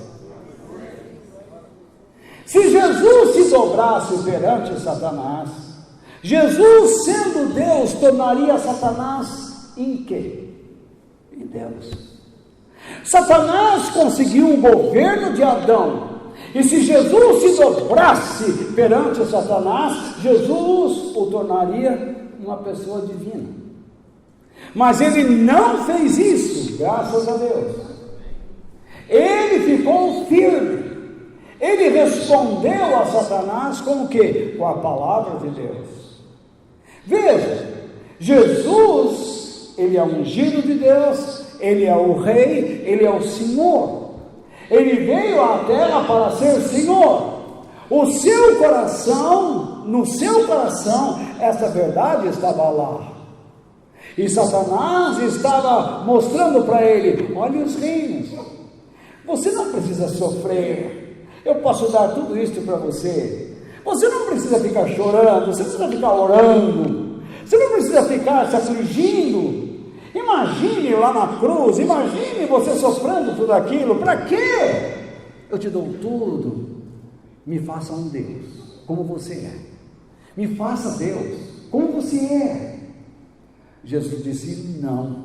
Se Jesus se dobrasse perante Satanás, Jesus, sendo Deus, tornaria Satanás em quê? Em Deus. Satanás conseguiu o governo de Adão. E se Jesus se dobrasse perante Satanás, Jesus o tornaria uma pessoa divina. Mas ele não fez isso, graças a Deus. Ele ficou firme. Ele respondeu a Satanás com o quê? Com a palavra de Deus. Veja, Jesus, ele é o ungido de Deus, ele é o rei, ele é o Senhor. Ele veio à terra para ser Senhor. O seu coração, no seu coração, essa verdade estava lá. E Satanás estava mostrando para ele: olha os reinos, você não precisa sofrer, eu posso dar tudo isso para você. Você não precisa ficar chorando, você não precisa ficar orando, você não precisa ficar se afligindo. Imagine lá na cruz, imagine você sofrendo tudo aquilo, para quê? Eu te dou tudo, me faça um Deus, como você é, me faça Deus, como você é. Jesus disse: não,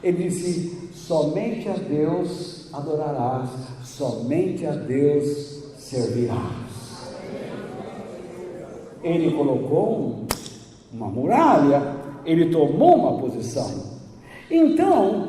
ele disse: somente a Deus adorarás, somente a Deus servirás. Ele colocou uma muralha, ele tomou uma posição. Então,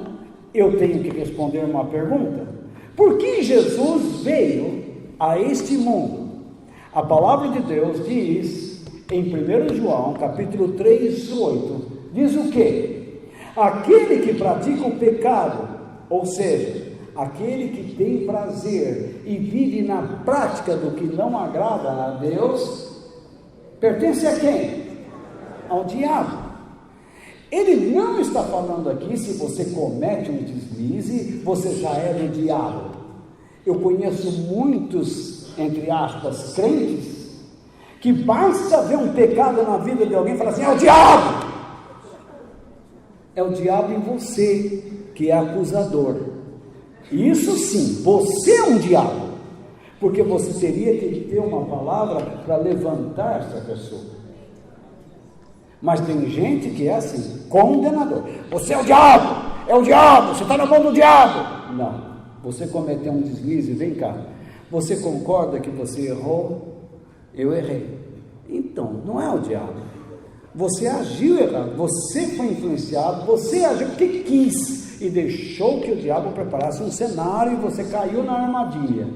eu tenho que responder uma pergunta: por que Jesus veio a este mundo? A palavra de Deus diz, em 1 João, capítulo 3, 8, diz o quê? Aquele que pratica o pecado, ou seja, aquele que tem prazer e vive na prática do que não agrada a Deus, pertence a quem? Ao diabo. Ele não está falando aqui, se você comete um deslize, você já é do diabo. Eu conheço muitos, entre aspas, crentes, que basta ver um pecado na vida de alguém e falar assim: é o diabo! É o diabo em você, que é acusador. Isso sim, você é um diabo, porque você teria que ter uma palavra para levantar essa pessoa. Mas tem gente que é assim, condenador. Você é o diabo, você está na mão do diabo. Não, você cometeu um deslize, vem cá, você concorda que você errou? Eu errei. Então, não é o diabo. Você agiu errado, você foi influenciado, você agiu porque quis e deixou que o diabo preparasse um cenário e você caiu na armadilha.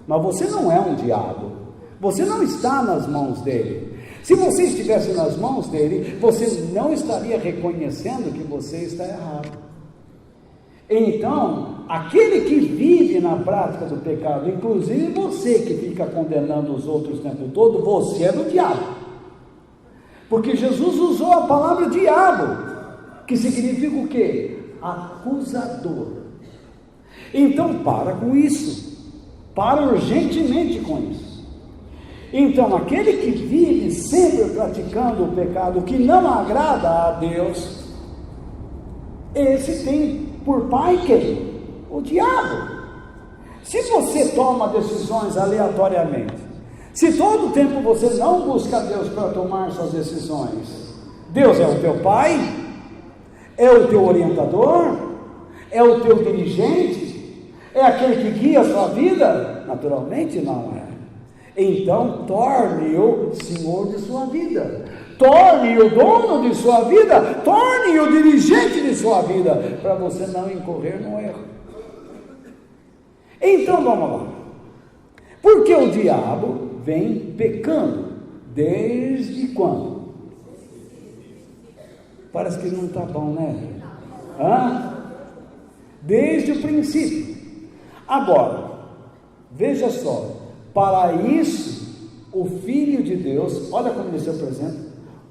Mas você não é um diabo, você não está nas mãos dele. Se você estivesse nas mãos dele, você não estaria reconhecendo que você está errado. Então, aquele que vive na prática do pecado, inclusive você que fica condenando os outros o tempo todo, você é do diabo. Porque Jesus usou a palavra diabo, que significa o quê? Acusador. Então, para com isso. Para urgentemente com isso. Então, aquele que vive sempre praticando o pecado que não agrada a Deus, esse tem por pai quem? O diabo. Se você toma decisões aleatoriamente, se todo o tempo você não busca Deus para tomar suas decisões, Deus é o teu pai? É o teu orientador? É o teu dirigente? É aquele que guia a sua vida? Naturalmente não é. Então, torne-o Senhor de sua vida. torne o dono de sua vida, torne o dirigente de sua vida, para você não incorrer no erro. Então vamos lá. Porque o diabo vem pecando desde quando? Parece que não está bom, né? Desde o princípio. Agora, veja só, para isso o Filho de Deus, olha como ele se apresenta,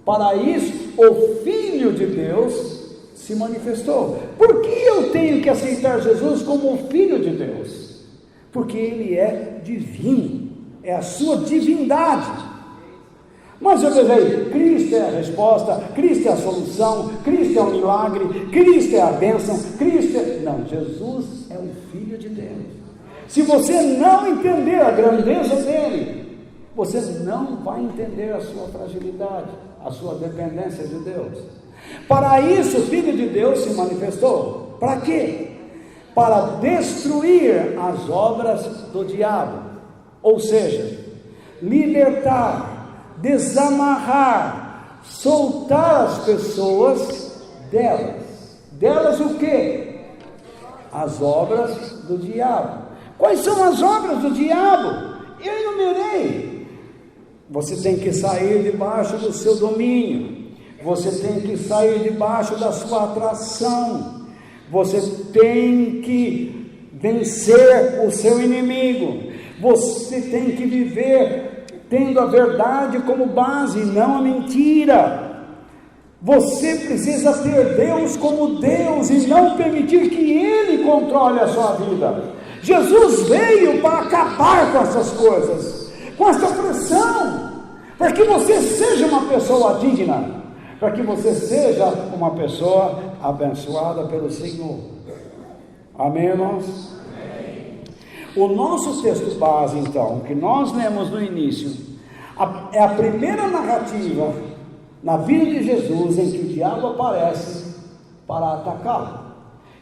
para isso o Filho de Deus se manifestou. Por que eu tenho que aceitar Jesus como o Filho de Deus? Porque ele é divino, é a sua divindade. Mas eu vejo, Cristo é a resposta, Cristo é a solução, Cristo é o milagre, Cristo é a bênção, Cristo é... Não, Jesus é o Filho de Deus. Se você não entender a grandeza dele, você não vai entender a sua fragilidade, a sua dependência de Deus. Para isso o Filho de Deus se manifestou. Para quê? Para destruir as obras do diabo, ou seja, libertar, desamarrar, soltar as pessoas delas o quê? As obras do diabo. Quais são as obras do diabo? Eu enumerei. Você tem que sair debaixo do seu domínio, você tem que sair debaixo da sua atração, você tem que vencer o seu inimigo, você tem que viver tendo a verdade como base, não a mentira. Você precisa ter Deus como Deus e não permitir que Ele controle a sua vida. Jesus veio para acabar com essas coisas, com essa pressão, para que você seja uma pessoa digna, para que você seja uma pessoa abençoada pelo Senhor. Amém, irmãos? Amém. O nosso texto base, então, que nós lemos no início, é a primeira narrativa na vida de Jesus em que o diabo aparece para atacá-lo.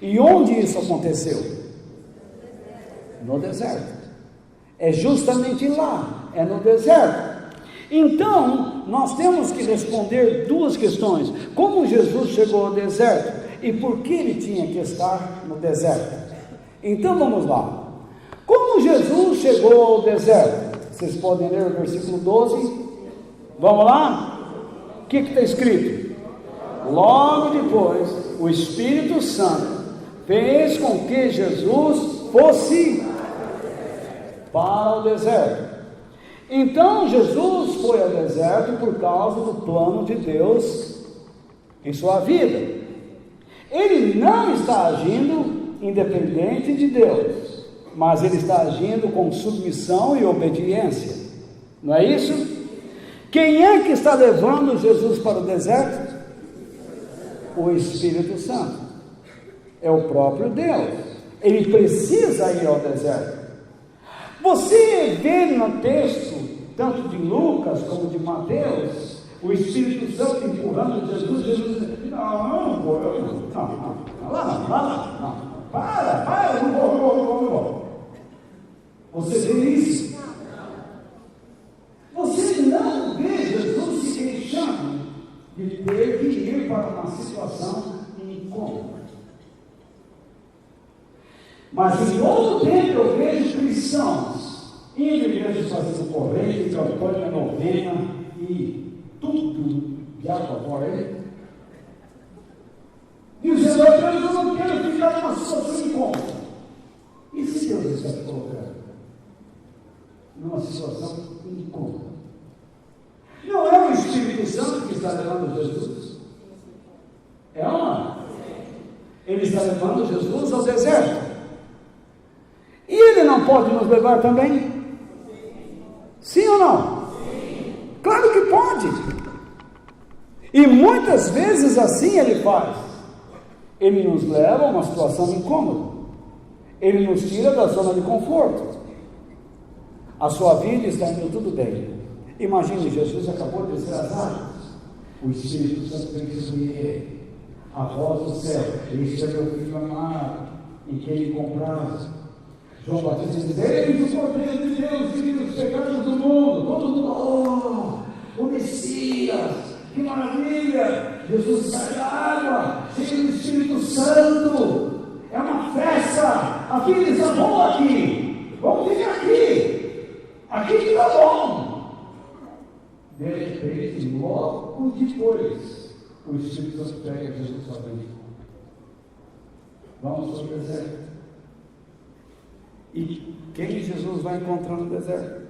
E onde isso aconteceu? No deserto. É justamente lá, é no deserto. Então, nós temos que responder duas questões: como Jesus chegou ao deserto e por que ele tinha que estar no deserto? Então vamos lá. Como Jesus chegou ao deserto? Vocês podem ler o versículo 12? Vamos lá? O que está escrito? Logo depois, o Espírito Santo fez com que Jesus fosse para o deserto. Então Jesus foi ao deserto por causa do plano de Deus em sua vida. Ele não está agindo independente de Deus, mas ele está agindo com submissão e obediência. Não é isso? Quem é que está levando Jesus para o deserto? O Espírito Santo. É o próprio Deus. Ele precisa ir ao deserto. Você vê no texto, tanto de Lucas como de Mateus, o Espírito Santo empurrando Jesus dizendo: não vou. Você vê isso? Você não vê Jesus se queixando de ter que ir para uma situação incômoda. Mas em outro tempo eu vejo cristãos indo em igrejas fazendo corrente, campanha, novena e tudo de água fora ele, dizendo: eu não quero ficar numa situação incômoda. E se Deus está te colocando numa situação incômoda? Não é o Espírito Santo que está levando Jesus? É ou não? Ele está levando Jesus ao deserto. E ele não pode nos levar também? Sim ou não? Sim. Claro que pode. E muitas vezes assim ele faz. Ele nos leva a uma situação incômoda. Ele nos tira da zona de conforto. A sua vida está indo tudo bem. Imagine, Jesus acabou de descer as águas. O Espírito Santo vem sobre ele. A voz do céu: este é meu filho amado, em quem ele comprava. João Batista diz: eis o Cordeiro de Deus, que tira os pecados do mundo. Todo mundo: oh, o Messias, que Aqui eles não vão aqui, vamos ficar aqui que está bom. De repente, logo depois, o Espírito Santo pega Jesus para dentro. Vamos para o deserto. E quem Jesus vai encontrar no deserto?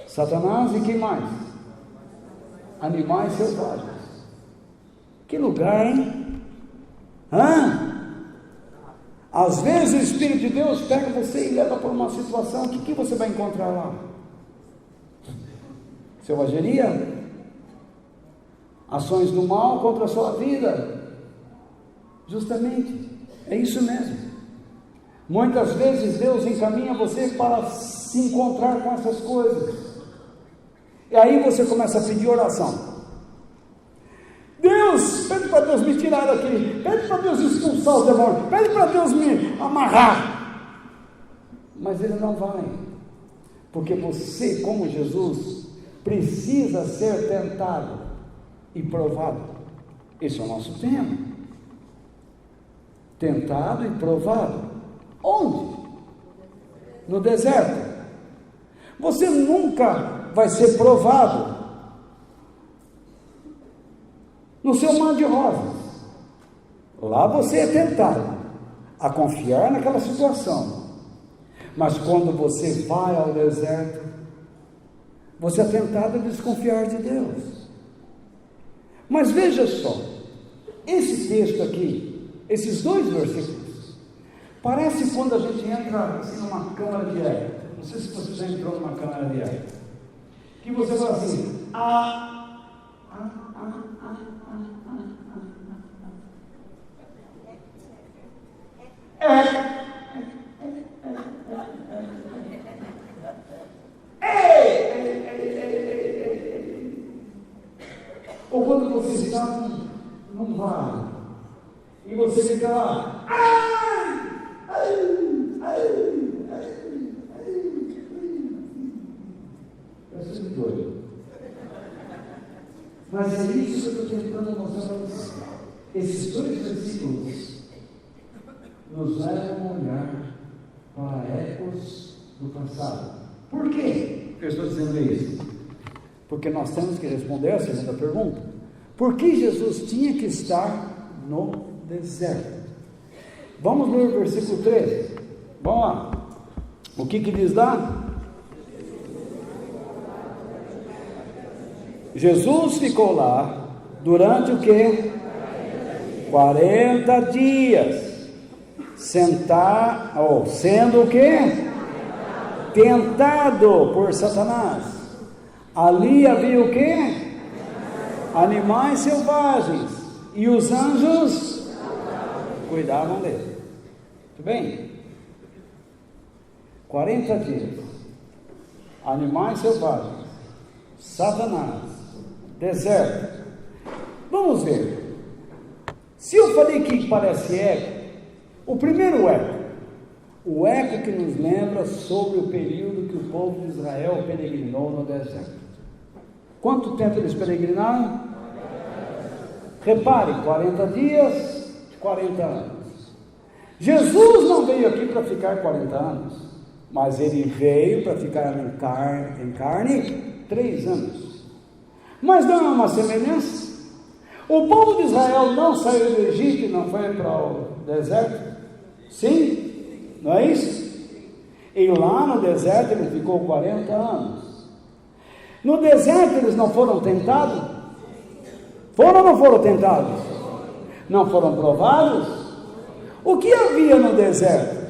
Satanás e quem mais? Animais selvagens. Que lugar, hein? Às vezes o Espírito de Deus pega você e leva por uma situação. O que você vai encontrar lá? Selvageria? Ações do mal contra a sua vida? Justamente, é isso mesmo. Muitas vezes Deus encaminha você para se encontrar com essas coisas. E aí você começa a pedir oração. Deus, pede para Deus me tirar daqui, pede para Deus expulsar o demônio, pede para Deus me amarrar. Mas Ele não vai, porque você, como Jesus, precisa ser tentado e provado. Esse é o nosso tema. Tentado e provado. Onde? No deserto. Você nunca vai ser provado no seu mar de rosas. Lá você é tentado a confiar naquela situação. Mas quando você vai ao deserto, você é tentado a desconfiar de Deus. Mas veja só, esse texto aqui, esses dois versículos, parece quando a gente entra assim numa câmara de eco. Não sei se você já entrou numa câmara de eco. Que você fala assim, ou quando você está num vale e você fica lá, parece doido. Mas é isso que eu estou tentando mostrar para você. Esses dois versículos nos levam a olhar para ecos do passado. Por quê eu estou dizendo isso? Porque nós temos que responder a segunda pergunta. Por que Jesus tinha que estar no deserto? Vamos ler o versículo 13. Vamos lá. O que diz lá? Jesus ficou lá durante o quê? 40 dias. Sendo o quê? Tentado por Satanás. Ali havia o quê? Animais selvagens. E os anjos cuidavam dele. Tudo bem? 40 dias. Animais selvagens. Satanás. Deserto. Vamos ver. Se eu falei que parece eco, o primeiro eco, o eco que nos lembra sobre o período que o povo de Israel peregrinou no deserto. Quanto tempo eles peregrinaram? Repare, 40 dias, 40 anos. Jesus não veio aqui para ficar 40 anos, mas ele veio para ficar em carne 3 anos. Mas não é uma semelhança? O povo de Israel não saiu do Egito e não foi para o deserto? Sim? Não é isso? E lá no deserto ele ficou 40 anos. No deserto eles não foram tentados? Foram ou não foram tentados? Não foram provados? O que havia no deserto?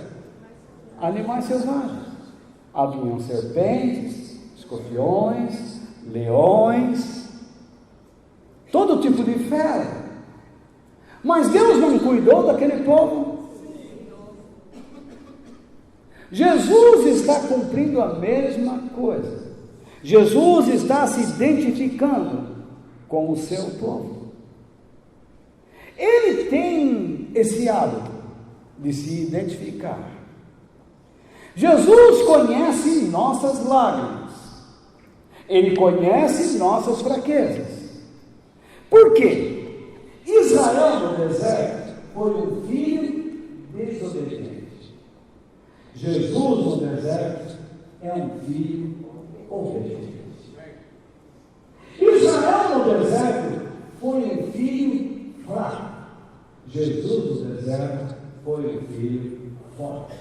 Animais selvagens. Haviam serpentes, escorpiões, leões, todo tipo de fera. Mas Deus não cuidou daquele povo. Jesus está cumprindo a mesma coisa. Jesus está se identificando com o seu povo. Ele tem esse hábito de se identificar. Jesus conhece nossas lágrimas. Ele conhece nossas fraquezas. Por quê? Israel no deserto foi um filho desobediente. Jesus no deserto é um filho obediente. Israel no deserto foi um filho fraco. Jesus no deserto foi um filho forte.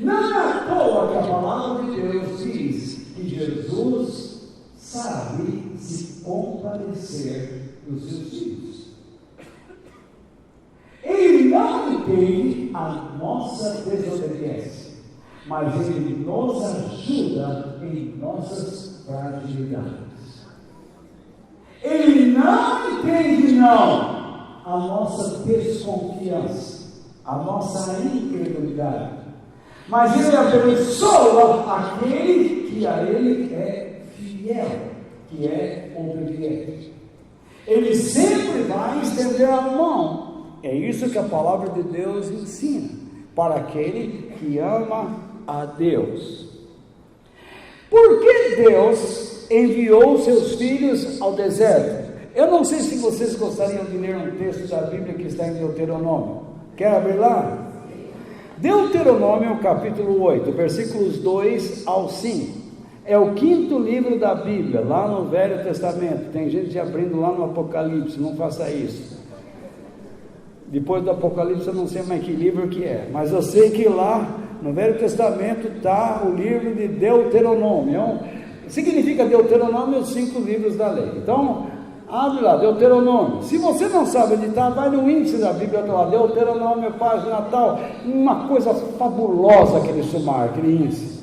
Não é à toa que a palavra de Deus diz que Jesus sabe se compadecer dos seus filhos. Ele não entende a nossa desobediência, mas Ele nos ajuda em nossas fragilidades. Ele não entende, não, a nossa desconfiança, a nossa incredulidade, mas Ele abençoa aquele que a Ele é fiel, que é obediente. Ele sempre vai estender a mão. É isso que a palavra de Deus ensina para aquele que ama a Deus. Por que Deus enviou seus filhos ao deserto? Eu não sei se vocês gostariam de ler um texto da Bíblia que está em Deuteronômio. Quer abrir lá? Deuteronômio capítulo 8, versículos 2 ao 5. É o 5º livro da Bíblia, lá no Velho Testamento. Tem gente abrindo lá no Apocalipse, não faça isso. Depois do Apocalipse eu não sei mais que livro que é, mas eu sei que lá no Velho Testamento está o livro de Deuteronômio. Significa Deuteronômio os 5 livros da lei. Então, abre lá, Deuteronômio. Se você não sabe onde está, vai no índice da Bíblia, está lá, Deuteronômio, página tal. Uma coisa fabulosa aquele sumar, aquele índice.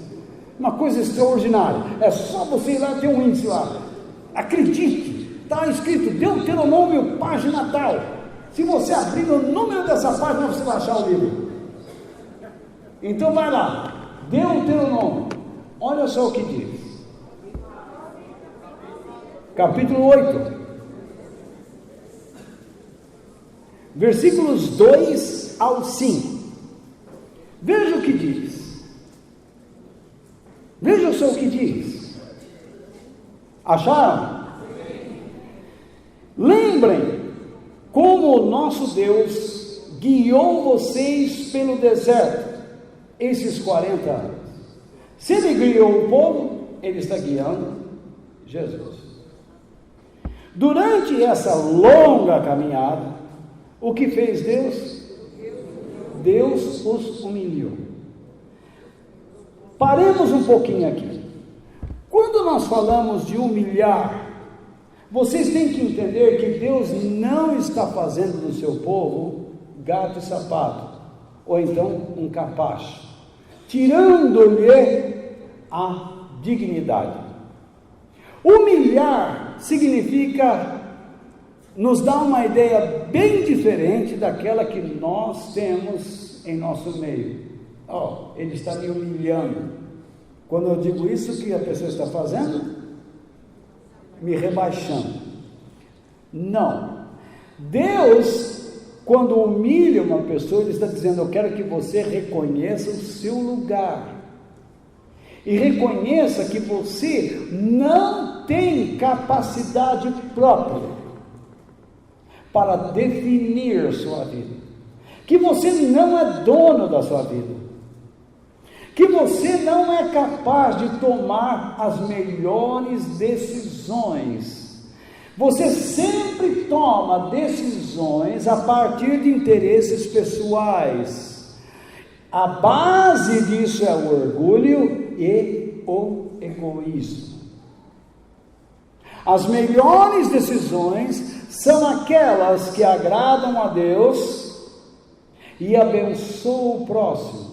Uma coisa extraordinária. É só você ir lá, tem um índice lá. Acredite, está escrito Deuteronômio, página tal. Se você abrir o número dessa página, você vai achar o livro. Então vai lá, Deuteronômio. Olha só o que diz. Capítulo 8. Versículos 2 ao 5. Veja o que diz. Veja só o que diz. Acharam? Lembrem como o nosso Deus guiou vocês pelo deserto esses 40 anos. Se Ele guiou o povo, Ele está guiando Jesus. Durante essa longa caminhada, o que fez Deus? Deus os humilhou. Paremos um pouquinho aqui. Quando nós falamos de humilhar, vocês têm que entender que Deus não está fazendo do seu povo gato e sapato, ou então um capacho, tirando-lhe a dignidade. Humilhar significa nos dar uma ideia bem diferente daquela que nós temos em nosso meio. Ele está me humilhando. Quando eu digo isso, o que a pessoa está fazendo? Me rebaixando. Não. Deus, quando humilha uma pessoa, Ele está dizendo: eu quero que você reconheça o seu lugar. E reconheça que você não tem capacidade própria para definir sua vida. Que você não é dono da sua vida. Que você não é capaz de tomar as melhores decisões. Você sempre toma decisões a partir de interesses pessoais. A base disso é o orgulho e o egoísmo. As melhores decisões são aquelas que agradam a Deus e abençoam o próximo.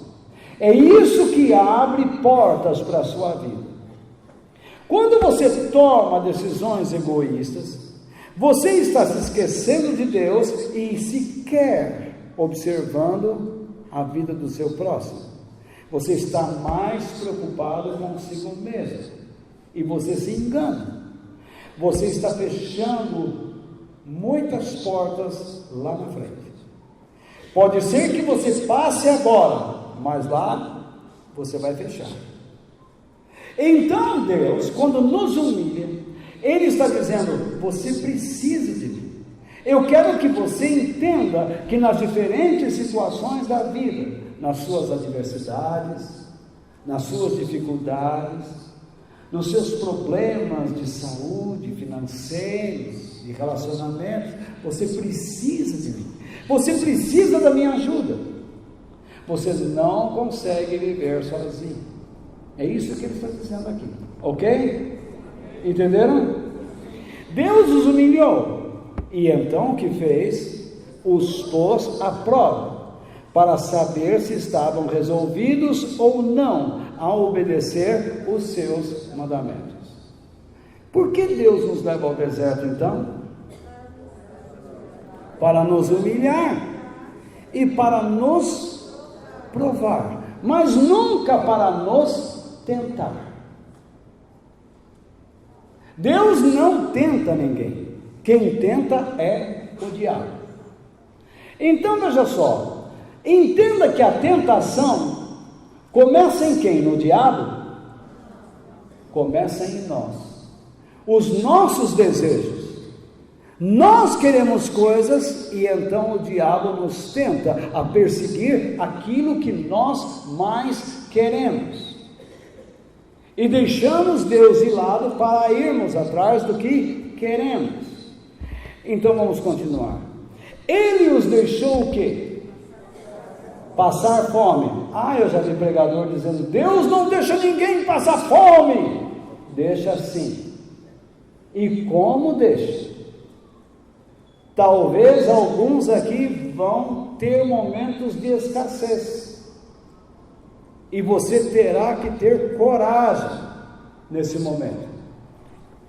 É isso que abre portas para a sua vida. Quando você toma decisões egoístas, você está se esquecendo de Deus e sequer observando a vida do seu próximo. Você está mais preocupado consigo mesmo e você se engana. Você está fechando muitas portas lá na frente. Pode ser que você passe agora, mas lá você vai fechar. Então Deus, quando nos humilha, Ele está dizendo: você precisa de mim. Eu quero que você entenda que nas diferentes situações da vida, nas suas adversidades, nas suas dificuldades, nos seus problemas de saúde, financeiros, de relacionamentos, você precisa de mim. Você precisa da minha ajuda. Você não consegue viver sozinho. É isso que ele está dizendo aqui. Ok? Entenderam? Deus os humilhou. E então o que fez? Os pôs à prova, para saber se estavam resolvidos ou não a obedecer os seus mandamentos. Por que Deus nos leva ao deserto então? Para nos humilhar e para nos provar, mas nunca para nos tentar. Deus não tenta ninguém. Quem tenta é o diabo. Então veja só, entenda que a tentação começa em quem? No diabo? Começa em nós. Os nossos desejos. Nós queremos coisas e então o diabo nos tenta a perseguir aquilo que nós mais queremos. E deixamos Deus de lado para irmos atrás do que queremos. Então vamos continuar. Ele os deixou o quê? Passar fome. Eu já vi pregador dizendo: Deus não deixa ninguém passar fome. Deixa sim. E como deixa? Talvez alguns aqui vão ter momentos de escassez. E você terá que ter coragem nesse momento.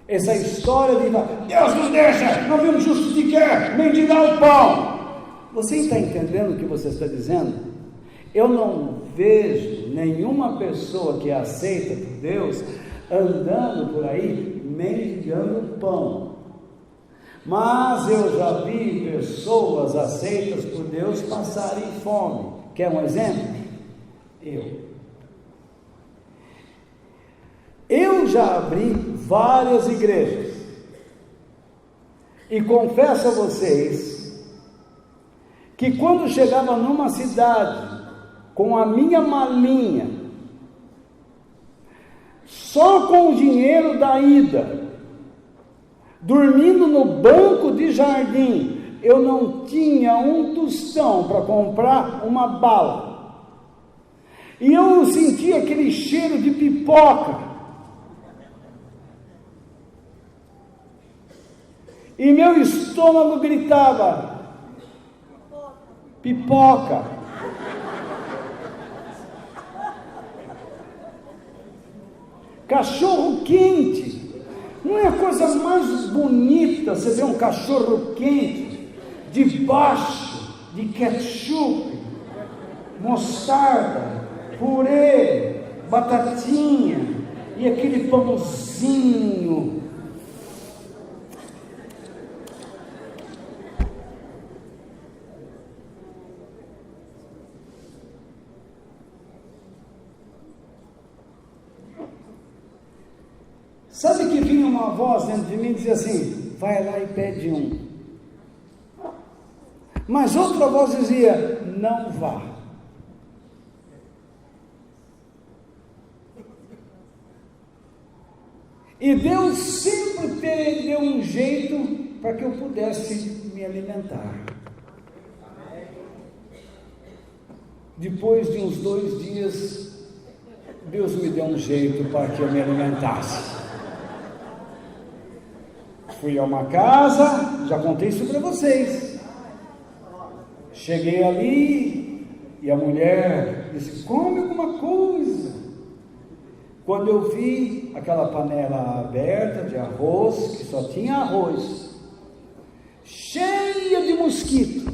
Essa história de Deus nos deixa, não vimos justo que quer, mendigar o pão. Você está entendendo o que você está dizendo? Eu não vejo nenhuma pessoa que é aceita por Deus andando por aí mendigando pão. Mas eu já vi pessoas aceitas por Deus passarem fome. Quer um exemplo? Eu já abri várias igrejas e confesso a vocês que quando chegava numa cidade com a minha malinha, só com o dinheiro da ida, dormindo no banco de jardim, eu não tinha um tostão para comprar uma bala, e eu sentia aquele cheiro de pipoca, e meu estômago gritava: pipoca. Cachorro quente. Não é a coisa mais bonita você ver um cachorro quente debaixo de ketchup, mostarda, purê, batatinha e aquele pãozinho. Sabe que vinha uma voz dentro de mim e dizia assim: vai lá e pede um. Mas outra voz dizia: não vá. E Deus sempre deu um jeito para que eu pudesse me alimentar. Depois de uns 2 dias, Deus me deu um jeito para que eu me alimentasse. Fui a uma casa, já contei isso para vocês. Cheguei ali e a mulher disse: come alguma coisa. Quando eu vi aquela panela aberta de arroz, que só tinha arroz, cheia de mosquito,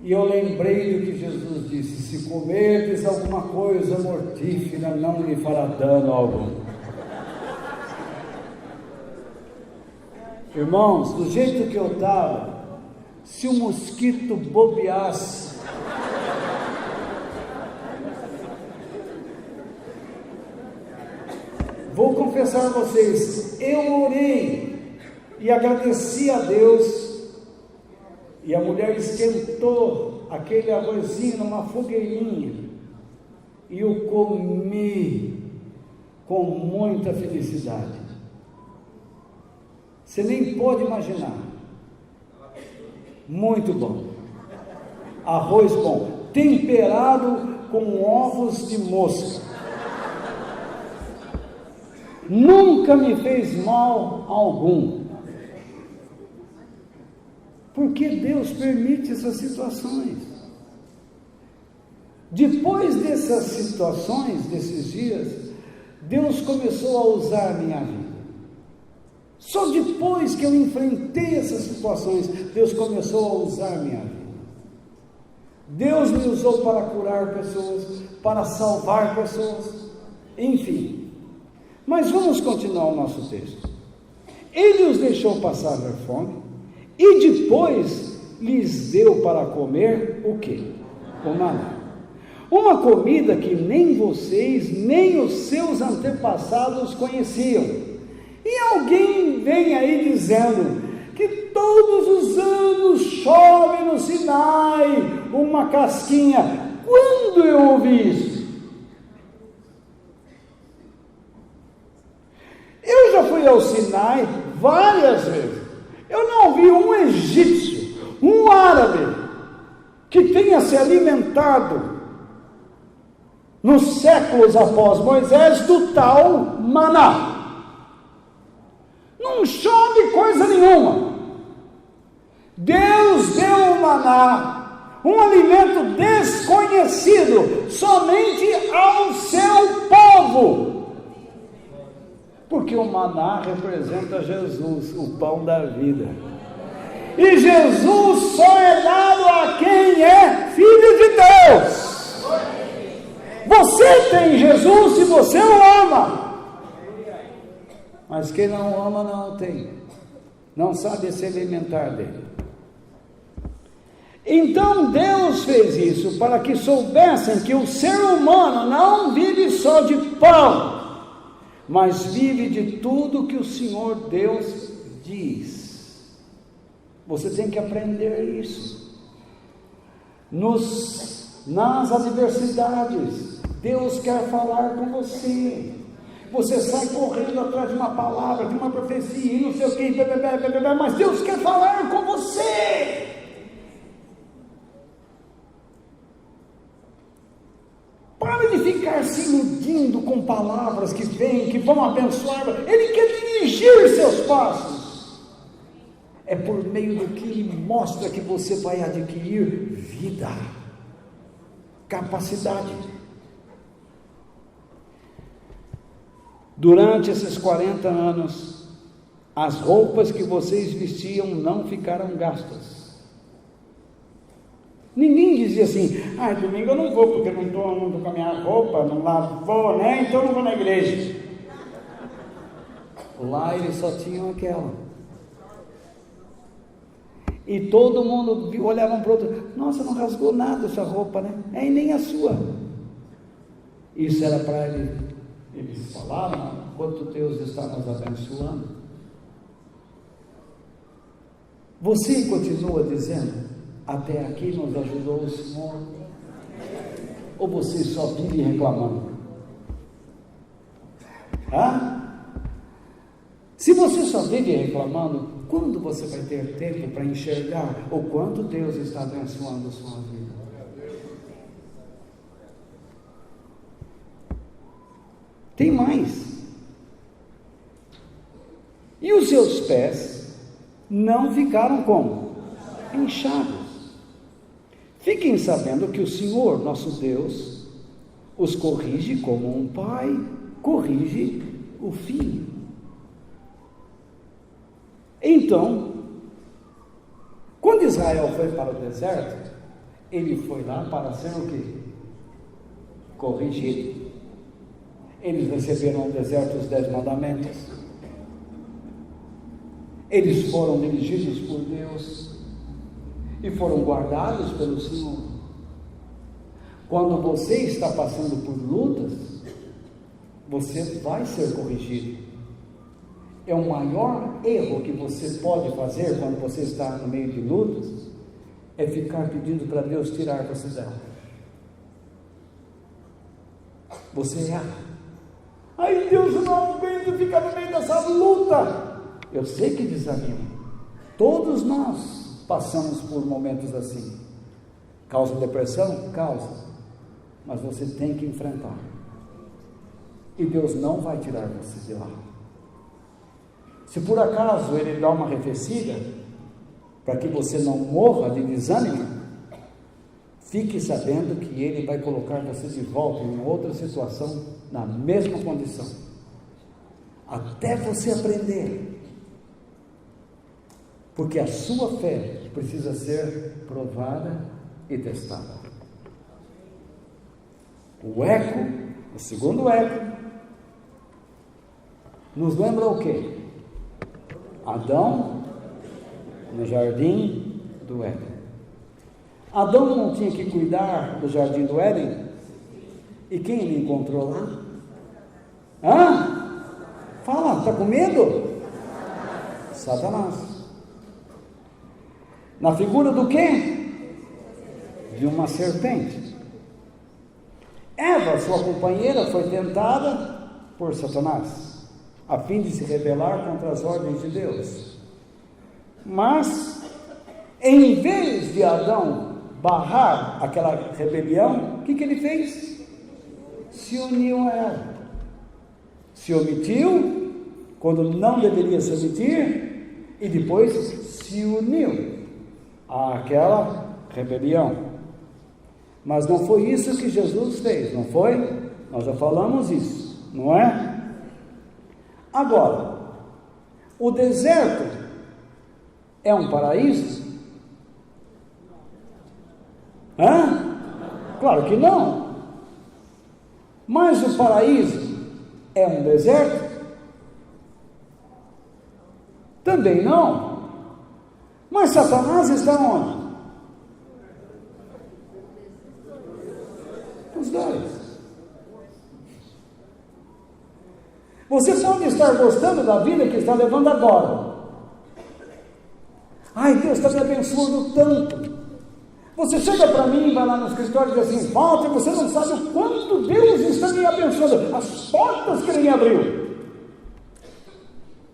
e eu lembrei do que Jesus disse: se comerdes alguma coisa mortífera, não lhe fará dano algum. Irmãos, do jeito que eu estava, se o mosquito bobeasse, vou confessar a vocês, eu orei e agradeci a Deus, e a mulher esquentou aquele arrozinho numa fogueirinha, e eu comi com muita felicidade. Você nem pode imaginar. Muito bom. Arroz bom, temperado com ovos de mosca. Nunca me fez mal algum. Porque Deus permite essas situações. Depois dessas situações, desses dias, Deus começou a usar a minha vida. Só depois que eu enfrentei essas situações, Deus começou a usar a minha vida. Deus me usou para curar pessoas, para salvar pessoas, enfim. Mas vamos continuar o nosso texto. Ele os deixou passar fome, e depois lhes deu para comer o quê? O maná. Uma comida que nem vocês, nem os seus antepassados conheciam. E alguém vem aí dizendo que todos os anos chove no Sinai uma casquinha. Quando eu ouvi isso? Eu já fui ao Sinai várias vezes. Eu não vi um egípcio, um árabe, que tenha se alimentado nos séculos após Moisés do tal maná. Não chove coisa nenhuma. Deus deu o maná, um alimento desconhecido somente ao seu povo. Porque o maná representa Jesus, o pão da vida. E Jesus só é dado a quem é filho de Deus. Você tem Jesus se você o ama. Mas quem não ama não tem. Não sabe se alimentar dele. Então Deus fez isso para que soubessem que o ser humano não vive só de pão, mas vive de tudo que o Senhor Deus diz. Você tem que aprender isso. Nas adversidades, Deus quer falar com você. Você sai correndo atrás de uma palavra, de uma profecia, e não sei o que, mas Deus quer falar com você. Para de ficar se iludindo com palavras que vêm, que vão abençoar. Ele quer dirigir seus passos. É por meio do que Ele mostra que você vai adquirir vida, capacidade. Durante esses 40 anos, as roupas que vocês vestiam não ficaram gastas. Ninguém dizia assim: domingo eu não vou porque não estou com a minha roupa, não lavou, né? Então não vou na igreja. Lá eles só tinham aquela. E todo mundo olhava um para o outro: nossa, não rasgou nada essa roupa, né? E nem a sua. Isso era para eles falaram quanto Deus está nos abençoando. Você continua dizendo: até aqui nos ajudou o Senhor? Ou você só vive reclamando? Se você só vive reclamando, quando você vai ter tempo para enxergar o quanto Deus está abençoando a sua vida? Tem mais. E os seus pés não ficaram como? Inchados. Fiquem sabendo que o Senhor, nosso Deus, os corrige como um pai corrige o filho. Então, quando Israel foi para o deserto, ele foi lá para ser o quê? Corrigido. Eles receberam no deserto os 10 mandamentos. Eles foram dirigidos por Deus e foram guardados pelo Senhor. Quando você está passando por lutas, você vai ser corrigido. é o maior erro que você pode fazer quando você está no meio de lutas, é ficar pedindo para Deus tirar você dela. Você erra. Ai, Deus, eu não aguento ficar no meio dessa luta. Eu sei que desanima. Todos nós passamos por momentos assim. Causa depressão? Causa. Mas você tem que enfrentar. E Deus não vai tirar você de lá. Se por acaso Ele dá uma arrefecida, para que você não morra de desânimo, fique sabendo que Ele vai colocar você de volta em outra situação, na mesma condição, até você aprender, porque a sua fé precisa ser provada e testada. O eco, o segundo eco, nos lembra o quê? Adão no jardim do Éden. Adão não tinha que cuidar do jardim do Éden? E quem ele encontrou lá? Fala, está com medo? Satanás. Na figura do quê? De uma serpente. Eva, sua companheira, foi tentada por Satanás, a fim de se rebelar contra as ordens de Deus. Mas, em vez de Adão barrar aquela rebelião, o que ele fez? Se uniu a ela. Se omitiu, quando não deveria se omitir, e depois se uniu àquela rebelião. Mas não foi isso que Jesus fez, não foi? Nós já falamos isso, não é? Agora, o deserto é um paraíso? Claro que não. Mas o paraíso é um deserto? Também não. Mas Satanás está onde? Os dois. Você pode estar gostando da vida que está levando agora. Ai, Deus está me abençoando tanto. Você chega para mim, vai lá no escritório e diz assim: Walter, você não sabe o quanto Deus está me abençoando, as portas que Ele me abriu.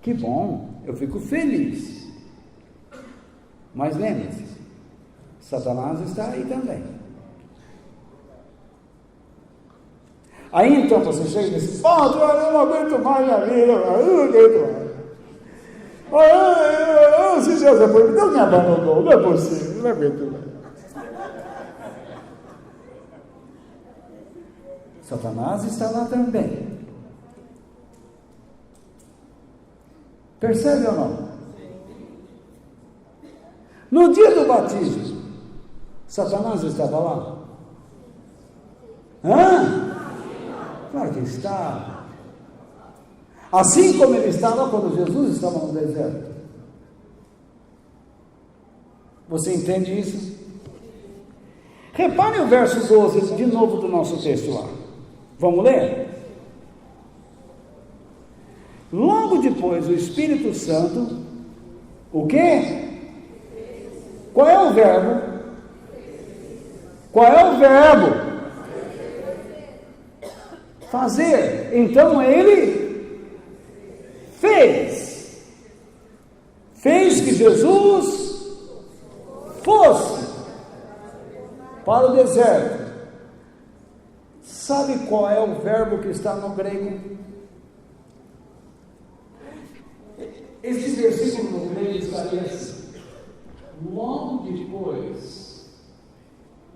Que bom, eu fico feliz. Mas lembre-se, Satanás está aí também. Aí então você chega e diz: Walter, eu não aguento mais a vida, eu não aguento mais. Se Deus é por mim, Deus me abandonou, não é possível, não aguento mais. Satanás está lá também. Percebe ou não? No dia do batismo, Satanás estava lá? Claro que está. Assim como ele estava quando Jesus estava no deserto. Você entende isso? Repare o verso 12 de novo do nosso texto lá. Vamos ler? Logo depois, o Espírito Santo, o quê? Qual é o verbo? Qual é o verbo? Fazer. Então ele fez. Fez que Jesus fosse para o deserto. Sabe qual é o verbo que está no grego? Esse versículo no grego estaria assim: logo depois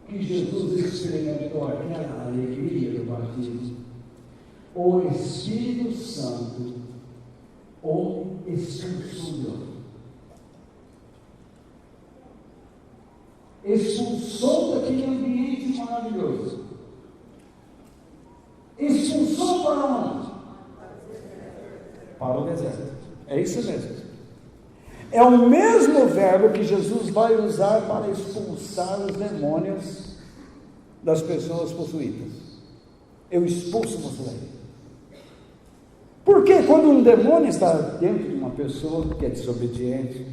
que Jesus experimentou aquela alegria do batismo, o Espírito Santo o expulsou. Expulsou daquele ambiente maravilhoso. Expulsou para onde? Para o deserto. É isso mesmo. É o mesmo verbo que Jesus vai usar para expulsar os demônios das pessoas possuídas. Eu expulso você daí. Porque quando um demônio está dentro de uma pessoa que é desobediente,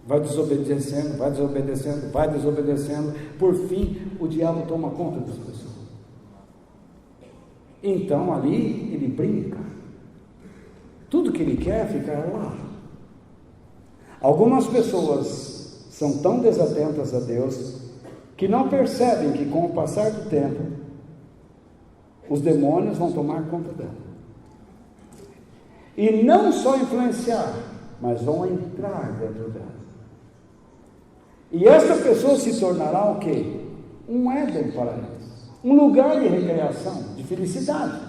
vai desobedecendo, vai desobedecendo, vai desobedecendo, por fim o diabo toma conta dessa pessoa. Então ali ele brinca, tudo que ele quer é ficar lá. Algumas pessoas são tão desatentas a Deus que não percebem que com o passar do tempo os demônios vão tomar conta dela. E não só influenciar, mas vão entrar dentro dela. E essa pessoa se tornará o quê? Um Éden para eles, um lugar de recreação, de felicidade.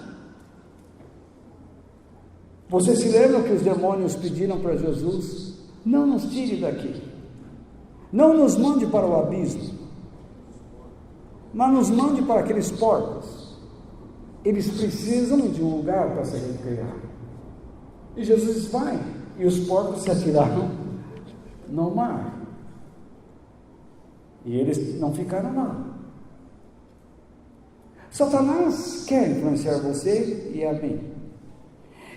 Você se lembra que os demônios pediram para Jesus: não nos tire daqui, não nos mande para o abismo, mas nos mande para aqueles porcos. Eles precisam de um lugar para se recrear. E Jesus diz: vai. E os porcos se atiraram no mar. E eles não ficaram lá. Satanás quer influenciar você e a mim.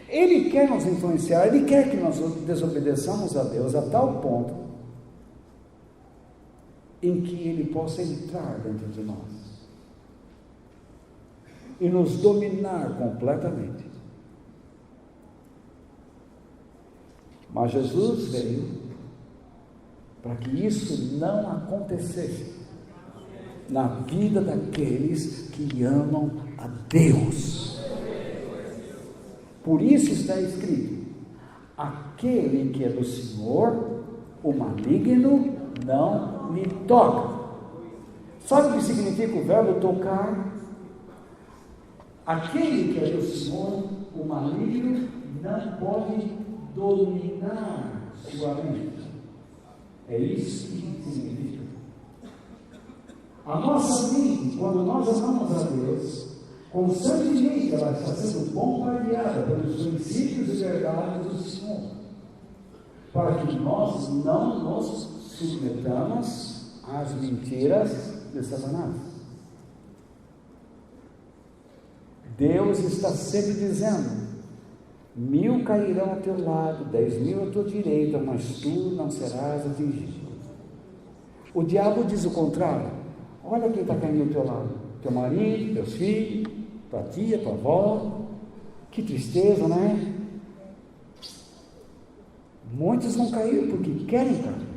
Ele quer nos influenciar, ele quer que nós desobedeçamos a Deus a tal ponto em que ele possa entrar dentro de nós e nos dominar completamente. Mas Jesus veio para que isso não acontecesse na vida daqueles que amam a Deus. Por isso está escrito: aquele que é do Senhor, o maligno não lhe toca. Sabe o que significa o verbo tocar? Aquele que é do Senhor, o maligno não pode dominar sua mente. É isso que significa. A nossa mente, quando nós amamos a Deus, constantemente ela está sendo bombardeada pelos princípios e verdades do Senhor, para que nós não nos submetamos às mentiras de Satanás. Deus está sempre dizendo: 1000 cairão ao teu lado, 10.000 à tua direita, mas tu não serás atingido. O diabo diz o contrário: olha quem está caindo ao teu lado, teu marido, teus filhos, tua tia, tua avó. Que tristeza, né? Muitos vão cair porque querem cair,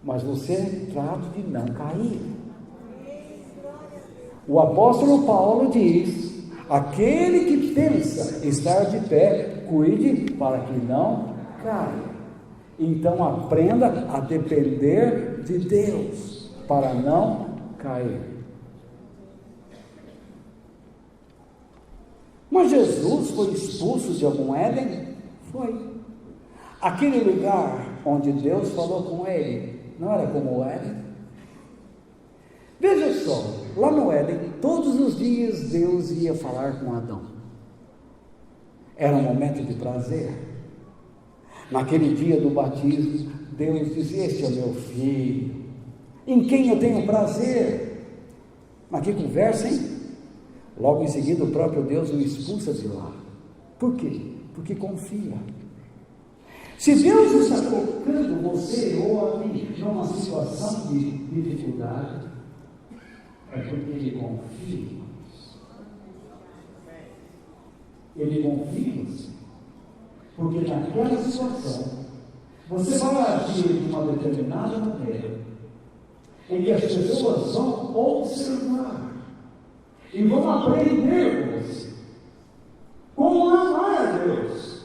mas você trata de não cair. O apóstolo Paulo diz: aquele que pensa estar de pé, cuide para que não caia. Então aprenda a depender de Deus para não cair. Mas Jesus foi expulso de algum Éden? Foi. Aquele lugar onde Deus falou com ele, não era como o Éden? Veja só, lá no Éden, todos os dias Deus ia falar com Adão. Era um momento de prazer. Naquele dia do batismo, Deus dizia: este é o meu filho, em quem eu tenho prazer. Mas que conversa, hein? Logo em seguida, o próprio Deus o expulsa de lá. Por quê? Porque confia. Se Deus está colocando você ou a mim numa situação de dificuldade, é porque Ele confia. Ele confia em você. Porque naquela situação, você vai agir de uma determinada maneira, em que as pessoas vão observar e vão aprender com você como amar a Deus.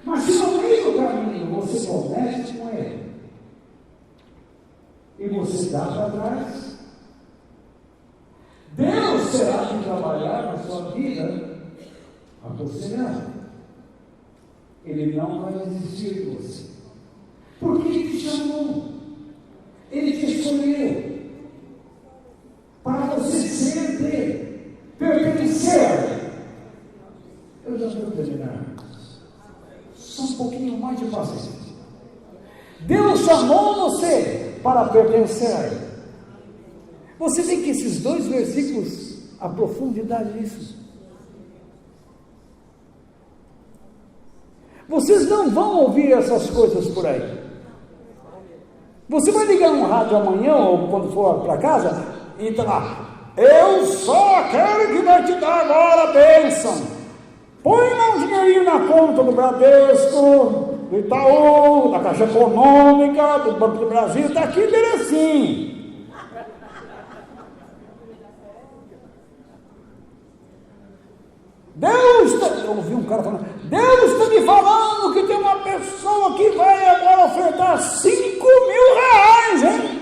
Mas se no meio do caminho você comete com Ele e você dá para trás, Deus será de trabalhar na sua vida aconselhando. Ele não vai desistir de você, porque Ele te chamou, Ele te escolheu para você ser dele, pertencer a Ele. Eu já vou terminar. Só um pouquinho mais de paciência. Deus chamou você para pertencer a Ele. Você vê que esses 2 versículos, a profundidade disso. Vocês não vão ouvir essas coisas por aí. Você vai ligar um rádio amanhã, ou quando for para casa, e está lá: eu sou aquele que vai te dar agora a bênção. Põe lá um dinheirinho na conta do Bradesco, do Itaú, da Caixa Econômica, do Banco do Brasil, está aqui enderecinho. Eu ouvi um cara falando: Deus está me falando que tem uma pessoa que vai agora ofertar 5.000 reais, hein?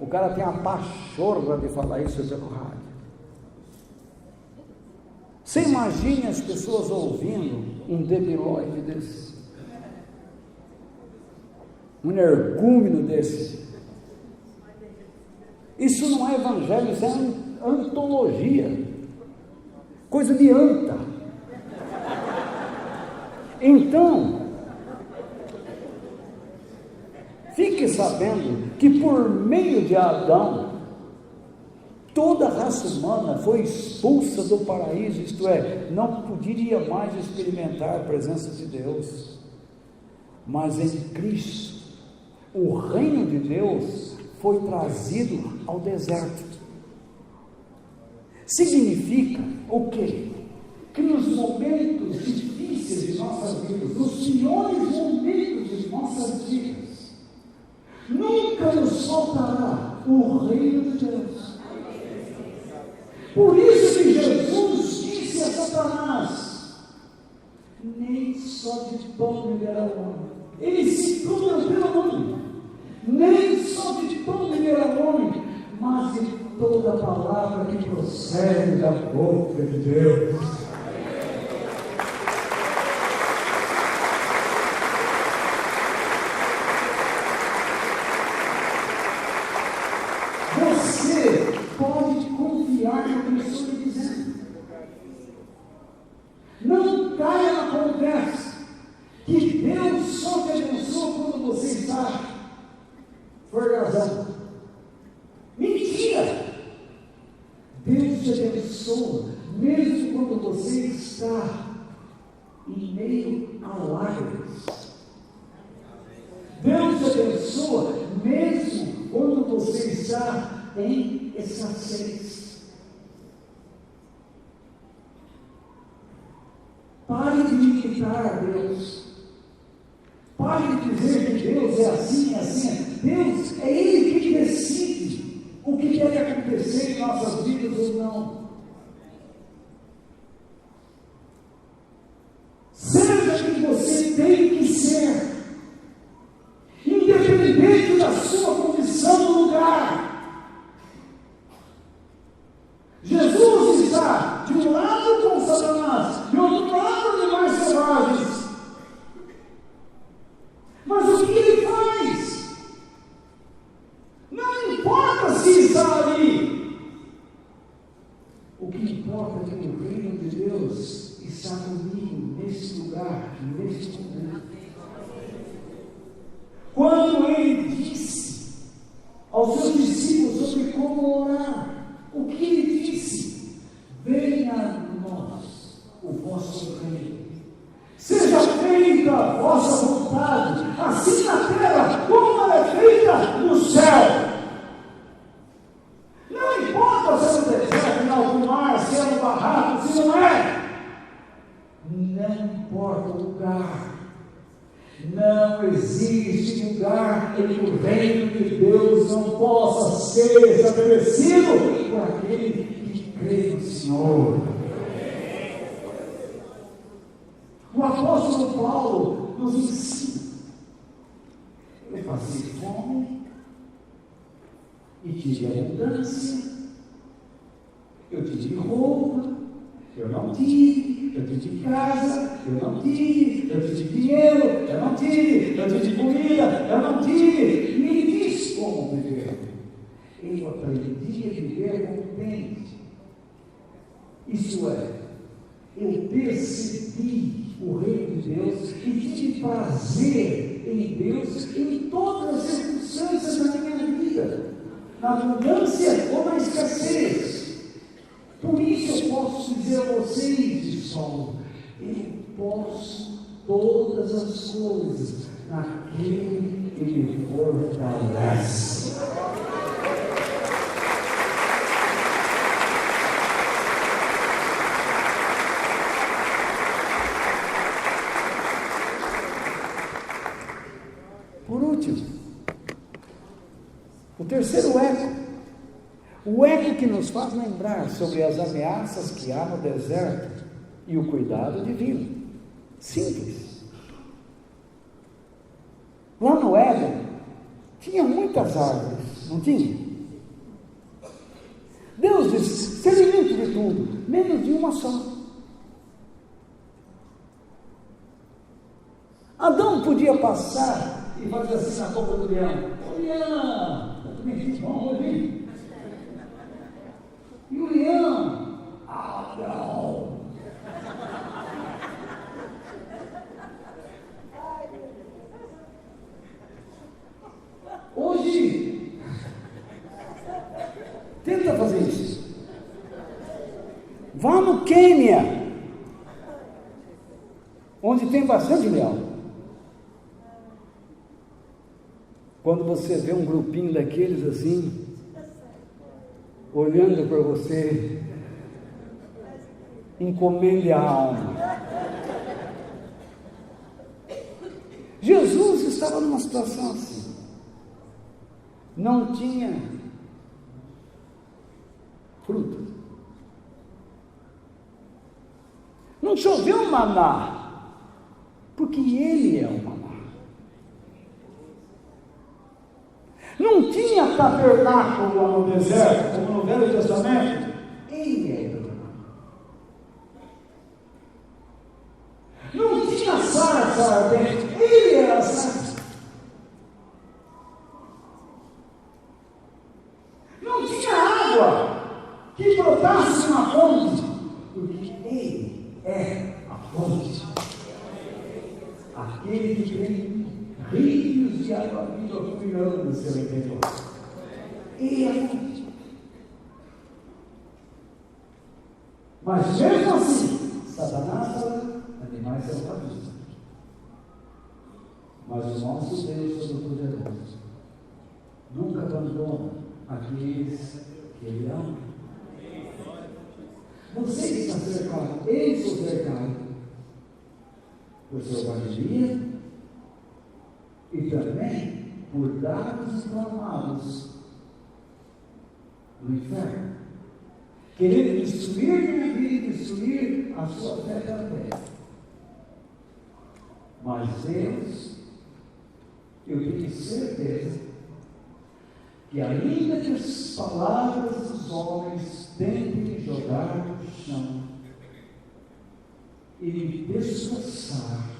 O cara tem a pachorra de falar isso pelo rádio. Você imagine as pessoas ouvindo um debilóide desse, um energúmeno desse. Isso não é evangelho, isso é antologia, coisa de anta. Então, fique sabendo que por meio de Adão, toda a raça humana foi expulsa do paraíso, isto é, não poderia mais experimentar a presença de Deus. Mas em Cristo, o reino de Deus foi trazido ao deserto. Significa o quê? Que nos momentos difíceis de nossas vidas, nos piores momentos de nossas vidas, nunca nos faltará o reino de Deus. Por isso que Jesus disse a Satanás: nem só de pão viverá o homem. Ele se prometeu pelo nome: nem só de pão viverá o homem, mas de toda a palavra que procede da boca de Deus. Você pode confiar no que eu estou lhe dizendo. Não caia na conversa que Deus só te abençoa quando você está forgazando. Mentira! Deus te abençoa mesmo quando você está em meio a lágrimas. Deus te abençoa mesmo quando você está em escassez. Pare de imitar Deus. Pare de dizer que Deus é assim, é assim. Deus é Ele que decide o que deve acontecer em nossas vidas ou não. Seja quem você tem que ser, independente da sua condição no lugar. Jesus está de um lado com Satanás, de outro lado animais selvagens. Mas o que ele faz? Não importa se está ali. O que importa é que o reino de Deus está comigo nesse lugar, neste momento. Quando ele disse aos seus discípulos sobre como orar, o que ele disse? Venha a nós o vosso reino. Seja feita a vossa vontade, assim na terra como ela é feita no céu. Não importa se é no deserto, em algum mar, se é no barraco, se não é. Não importa o lugar. Não existe lugar em que o reino de Deus não possa ser estabelecido por aquele que crê no Senhor. O apóstolo Paulo nos ensina: eu passei fome e tive abundância, eu tive roupa, eu não tive, eu tive casa, eu não tive, eu tive dinheiro, eu não tive, eu tive comida, eu não tive. Me diz como viver. Eu aprendi a viver contente. Isso é, eu percebi o reino de Deus e tive prazer em Deus em todas as circunstâncias da minha vida, na abundância ou na escassez. Por isso eu posso dizer a vocês, pessoal, eu posso todas as coisas naquele que me fortalece. Por último, o terceiro eco, o eco que nos faz lembrar sobre as ameaças que há no deserto e o cuidado divino. Simples. Lá no Éden, tinha muitas árvores, não tinha? Deus disse, se alimente de tudo, menos de uma só. Adão podia passar e fazer assim na boca do leão. Ô leão, vamos ouvir. E o leão, Adão. Hoje, tenta fazer isso. Vá no Quênia, onde tem bastante leão. Quando você vê um grupinho daqueles assim, olhando para você, encomende a alma. Jesus estava numa situação assim. Não tinha fruta. Não choveu maná, porque ele é o maná. Não tinha tabernáculo lá no deserto, como no Velho Testamento. Ele é o maná. Não tinha sarça ardente. Ele era a sarça. Não tinha água que brotasse na fonte, porque ele é a fonte. Aquele que tem rios de água viva fluindo no seu interior. Ele é a fonte. Mas mesmo assim, Satanás fala, animais selvagens. Mas o nosso Deus Todo-Poderoso nunca abandona aqueles que Ele ama. Você está cercado, eu sou cercado por selvageria e também por dados inflamados no inferno, querendo destruir minha vida, destruir a sua fé também. Mas Deus, eu tenho certeza que ainda que as palavras dos homens tentem jogar no chão e me destroçar,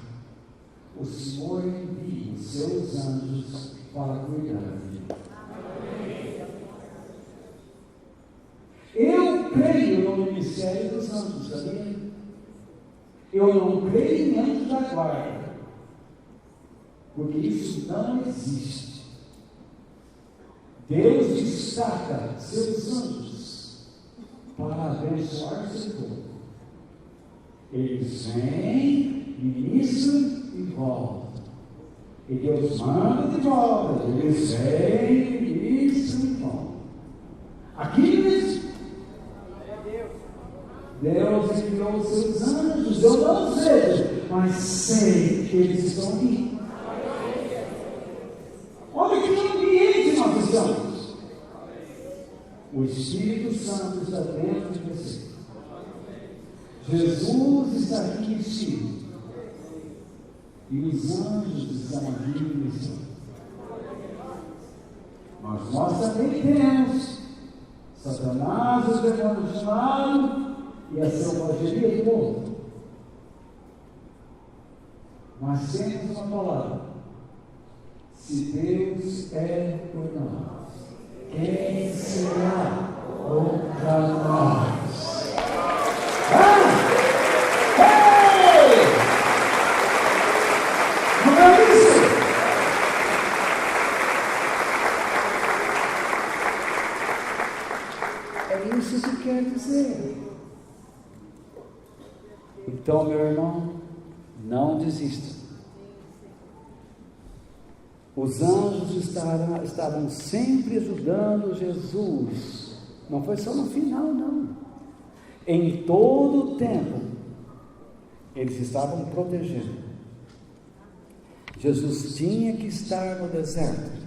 o Senhor envia os seus anjos para cuidar de mim. Eu creio no ministério dos anjos, sabia? Eu não creio em anjos da guarda, porque isso não existe. Deus destaca seus anjos para abençoar seu povo. Eles vêm, ministram e voltam. E Deus manda de volta. Eles vêm, ministram e voltam. Aqui mesmo. Deus enviou os seus anjos. Eu não sei, mas sei que eles estão aqui. Olha que ambiente nós estamos. O Espírito Santo está dentro de você. Jesus está aqui em si. E os anjos estão aqui em si. Mas nós também temos Satanás, os demônios de um lado e a selvageria do outro. Mas temos uma palavra. Se Deus é por nós, quem será contra nós? Ei! Não é isso? É isso que quer dizer. Então, meu irmão, Não desista. Os anjos estavam sempre ajudando Jesus. Não foi só no final, não. Em todo o tempo, eles estavam protegendo. Jesus tinha que estar no deserto,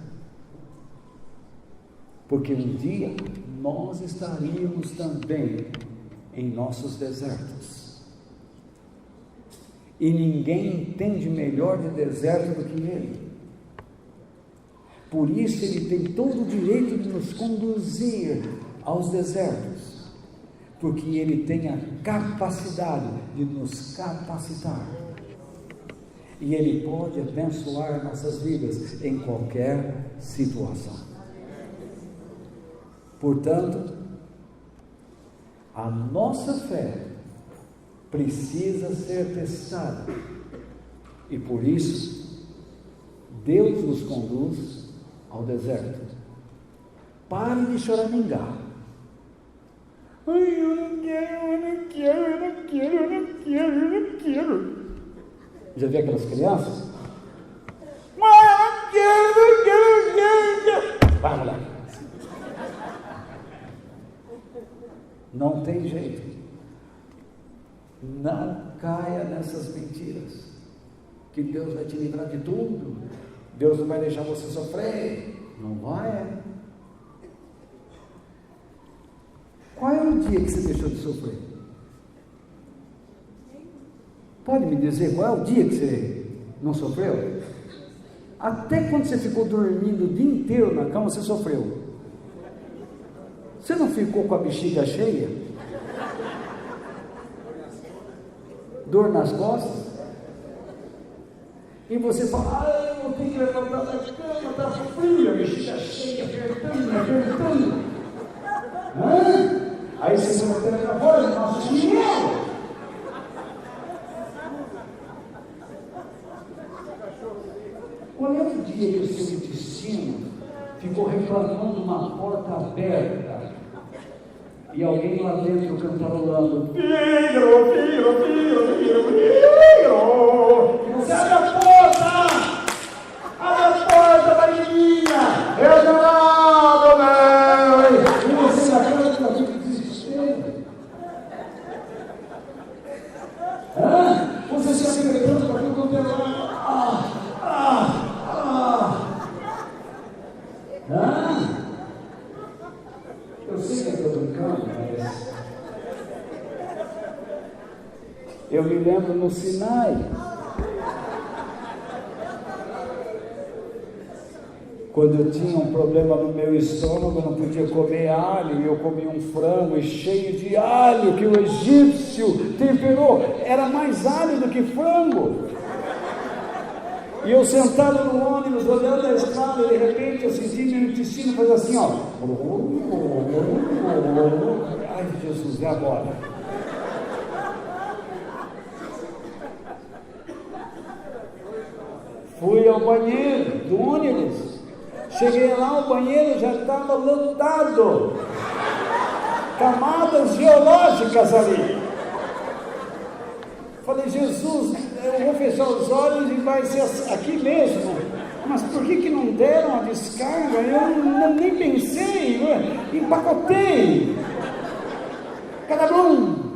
porque um dia nós estaríamos também em nossos desertos. E ninguém entende melhor de deserto do que ele. Por isso ele tem todo o direito de nos conduzir aos desertos, porque ele tem a capacidade de nos capacitar. E ele pode abençoar nossas vidas em qualquer situação. Portanto, a nossa fé precisa ser testada. E por isso, Deus nos conduz ao deserto. Pare de choramingar. Ai, eu não quero. Já viu aquelas crianças? Mãe, eu não quero. Vai, moleque. Não tem jeito. Não caia nessas mentiras. Que Deus vai te livrar de tudo. Deus não vai deixar você sofrer. Não vai. Qual é o dia que você deixou de sofrer? Pode me dizer qual é o dia que você não sofreu? Até quando você ficou dormindo o dia inteiro na cama, você sofreu. Você não ficou com a bexiga cheia? Dor nas costas? E você fala, eu não tenho que levantar da cama, está frio, a bexiga cheia, apertando. Aí você vai ter a voz, nosso dinheiro. Qual é o dia que o seu intestino ficou reclamando uma porta aberta e alguém lá dentro cantarolando filho, e você abre a porta, Marinha, eu não, mãe, e você na cama fica desesperado. Você se apertando para tudo quanto é lado. Eu sei que eu estou brincando, mas eu me lembro no Sinai, quando eu tinha um problema no meu estômago, eu não podia comer alho, e eu comia um frango cheio de alho que o egípcio temperou, era mais alho do que frango. E eu sentado no ônibus, olhando a estrada, de repente eu senti meu intestino fazer assim, ó. Ai, Jesus, é agora. Fui ao banheiro do ônibus. Cheguei lá, o banheiro já estava lotado. Camadas geológicas ali. Falei, Jesus, eu vou fechar os olhos e vai ser aqui mesmo. Mas por que não deram a descarga? Eu nem pensei, empacotei. Cadablum.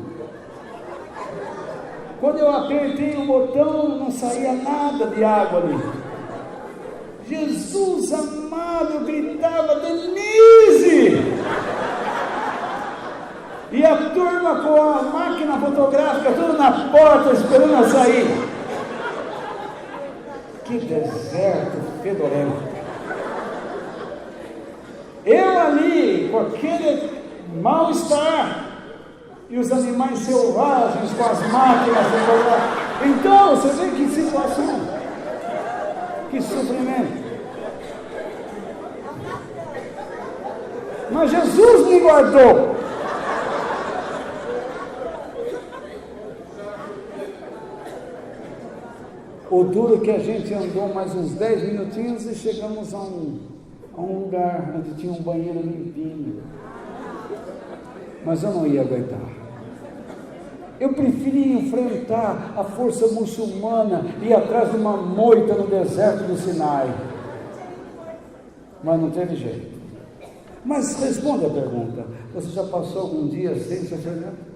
Quando eu apertei o botão, não saía nada de água ali. Jesus amado, eu gritava, Denise! E a turma com a máquina fotográfica, tudo na porta, esperando eu sair. Que deserto fedorento. Eu ali, com aquele mal-estar, e os animais selvagens com as máquinas fotográficas. Então, você vê que situação, que sofrimento. Mas Jesus me guardou. O duro que a gente andou mais uns 10 minutinhos e chegamos a um lugar onde tinha um banheiro limpinho. Mas eu não ia aguentar. Eu preferi enfrentar a força muçulmana e ir atrás de uma moita no deserto do Sinai. Mas não teve jeito. Mas responda a pergunta: você já passou algum dia sem sofrimento?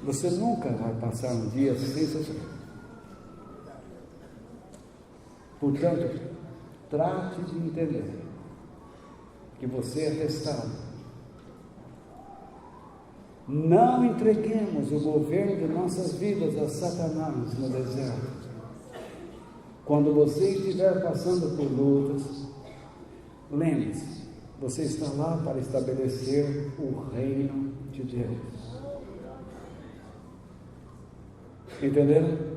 Você nunca vai passar um dia sem sofrimento. Portanto, trate de entender que você é testado. Não entreguemos o governo de nossas vidas a Satanás no deserto. Quando você estiver passando por lutas, lembre-se, você está lá para estabelecer o reino de Deus. Entenderam?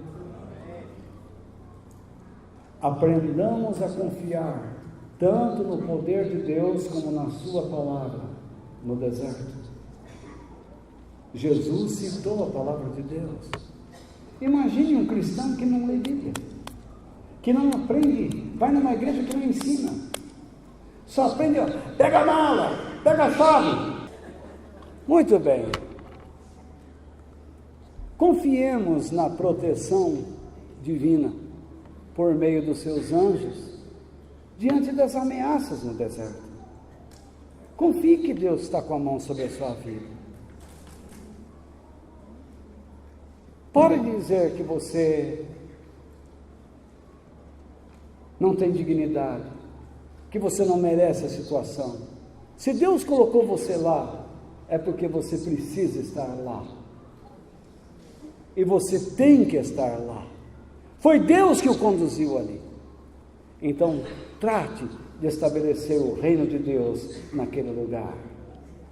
Aprendamos a confiar tanto no poder de Deus como na sua palavra no deserto. Jesus citou a palavra de Deus. Imagine um cristão que não lê Bíblia, que não aprende, vai numa igreja que não ensina, só aprende, pega a mala, pega a chave. Muito bem. Confiemos na proteção divina por meio dos seus anjos diante das ameaças no deserto. Confie que Deus está com a mão sobre a sua vida. Pare de dizer que você não tem dignidade, que você não merece a situação. Se Deus colocou você lá, é porque você precisa estar lá. E você tem que estar lá. Foi Deus que o conduziu ali. Então, trate de estabelecer o reino de Deus naquele lugar.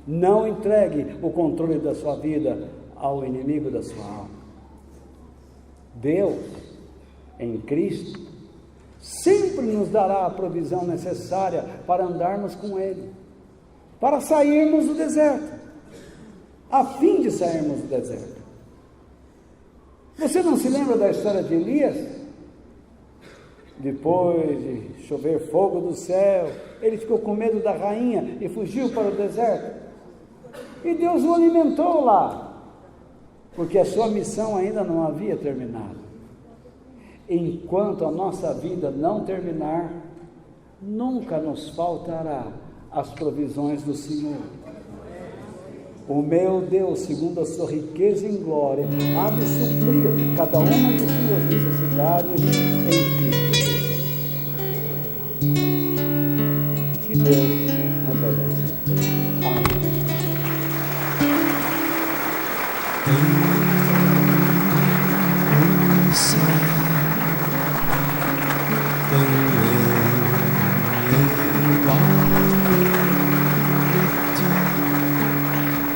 Não entregue o controle da sua vida ao inimigo da sua alma. Deus, em Cristo, sempre nos dará a provisão necessária para andarmos com Ele, para sairmos do deserto, a fim de sairmos do deserto. Você não se lembra da história de Elias? Depois de chover fogo do céu, ele ficou com medo da rainha e fugiu para o deserto. E Deus o alimentou lá, porque a sua missão ainda não havia terminado. Enquanto a nossa vida não terminar, nunca nos faltará as provisões do Senhor. O meu Deus, segundo a sua riqueza em glória, há de suprir cada uma de suas necessidades em Cristo. Que Deus nos abençoe. Amém.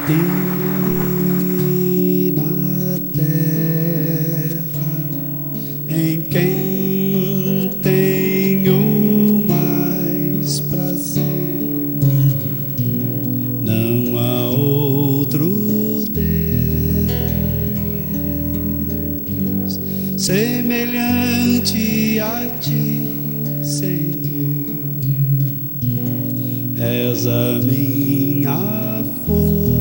E na terra em quem tenho mais prazer, não há outro Deus semelhante a ti, Senhor. És a minha força,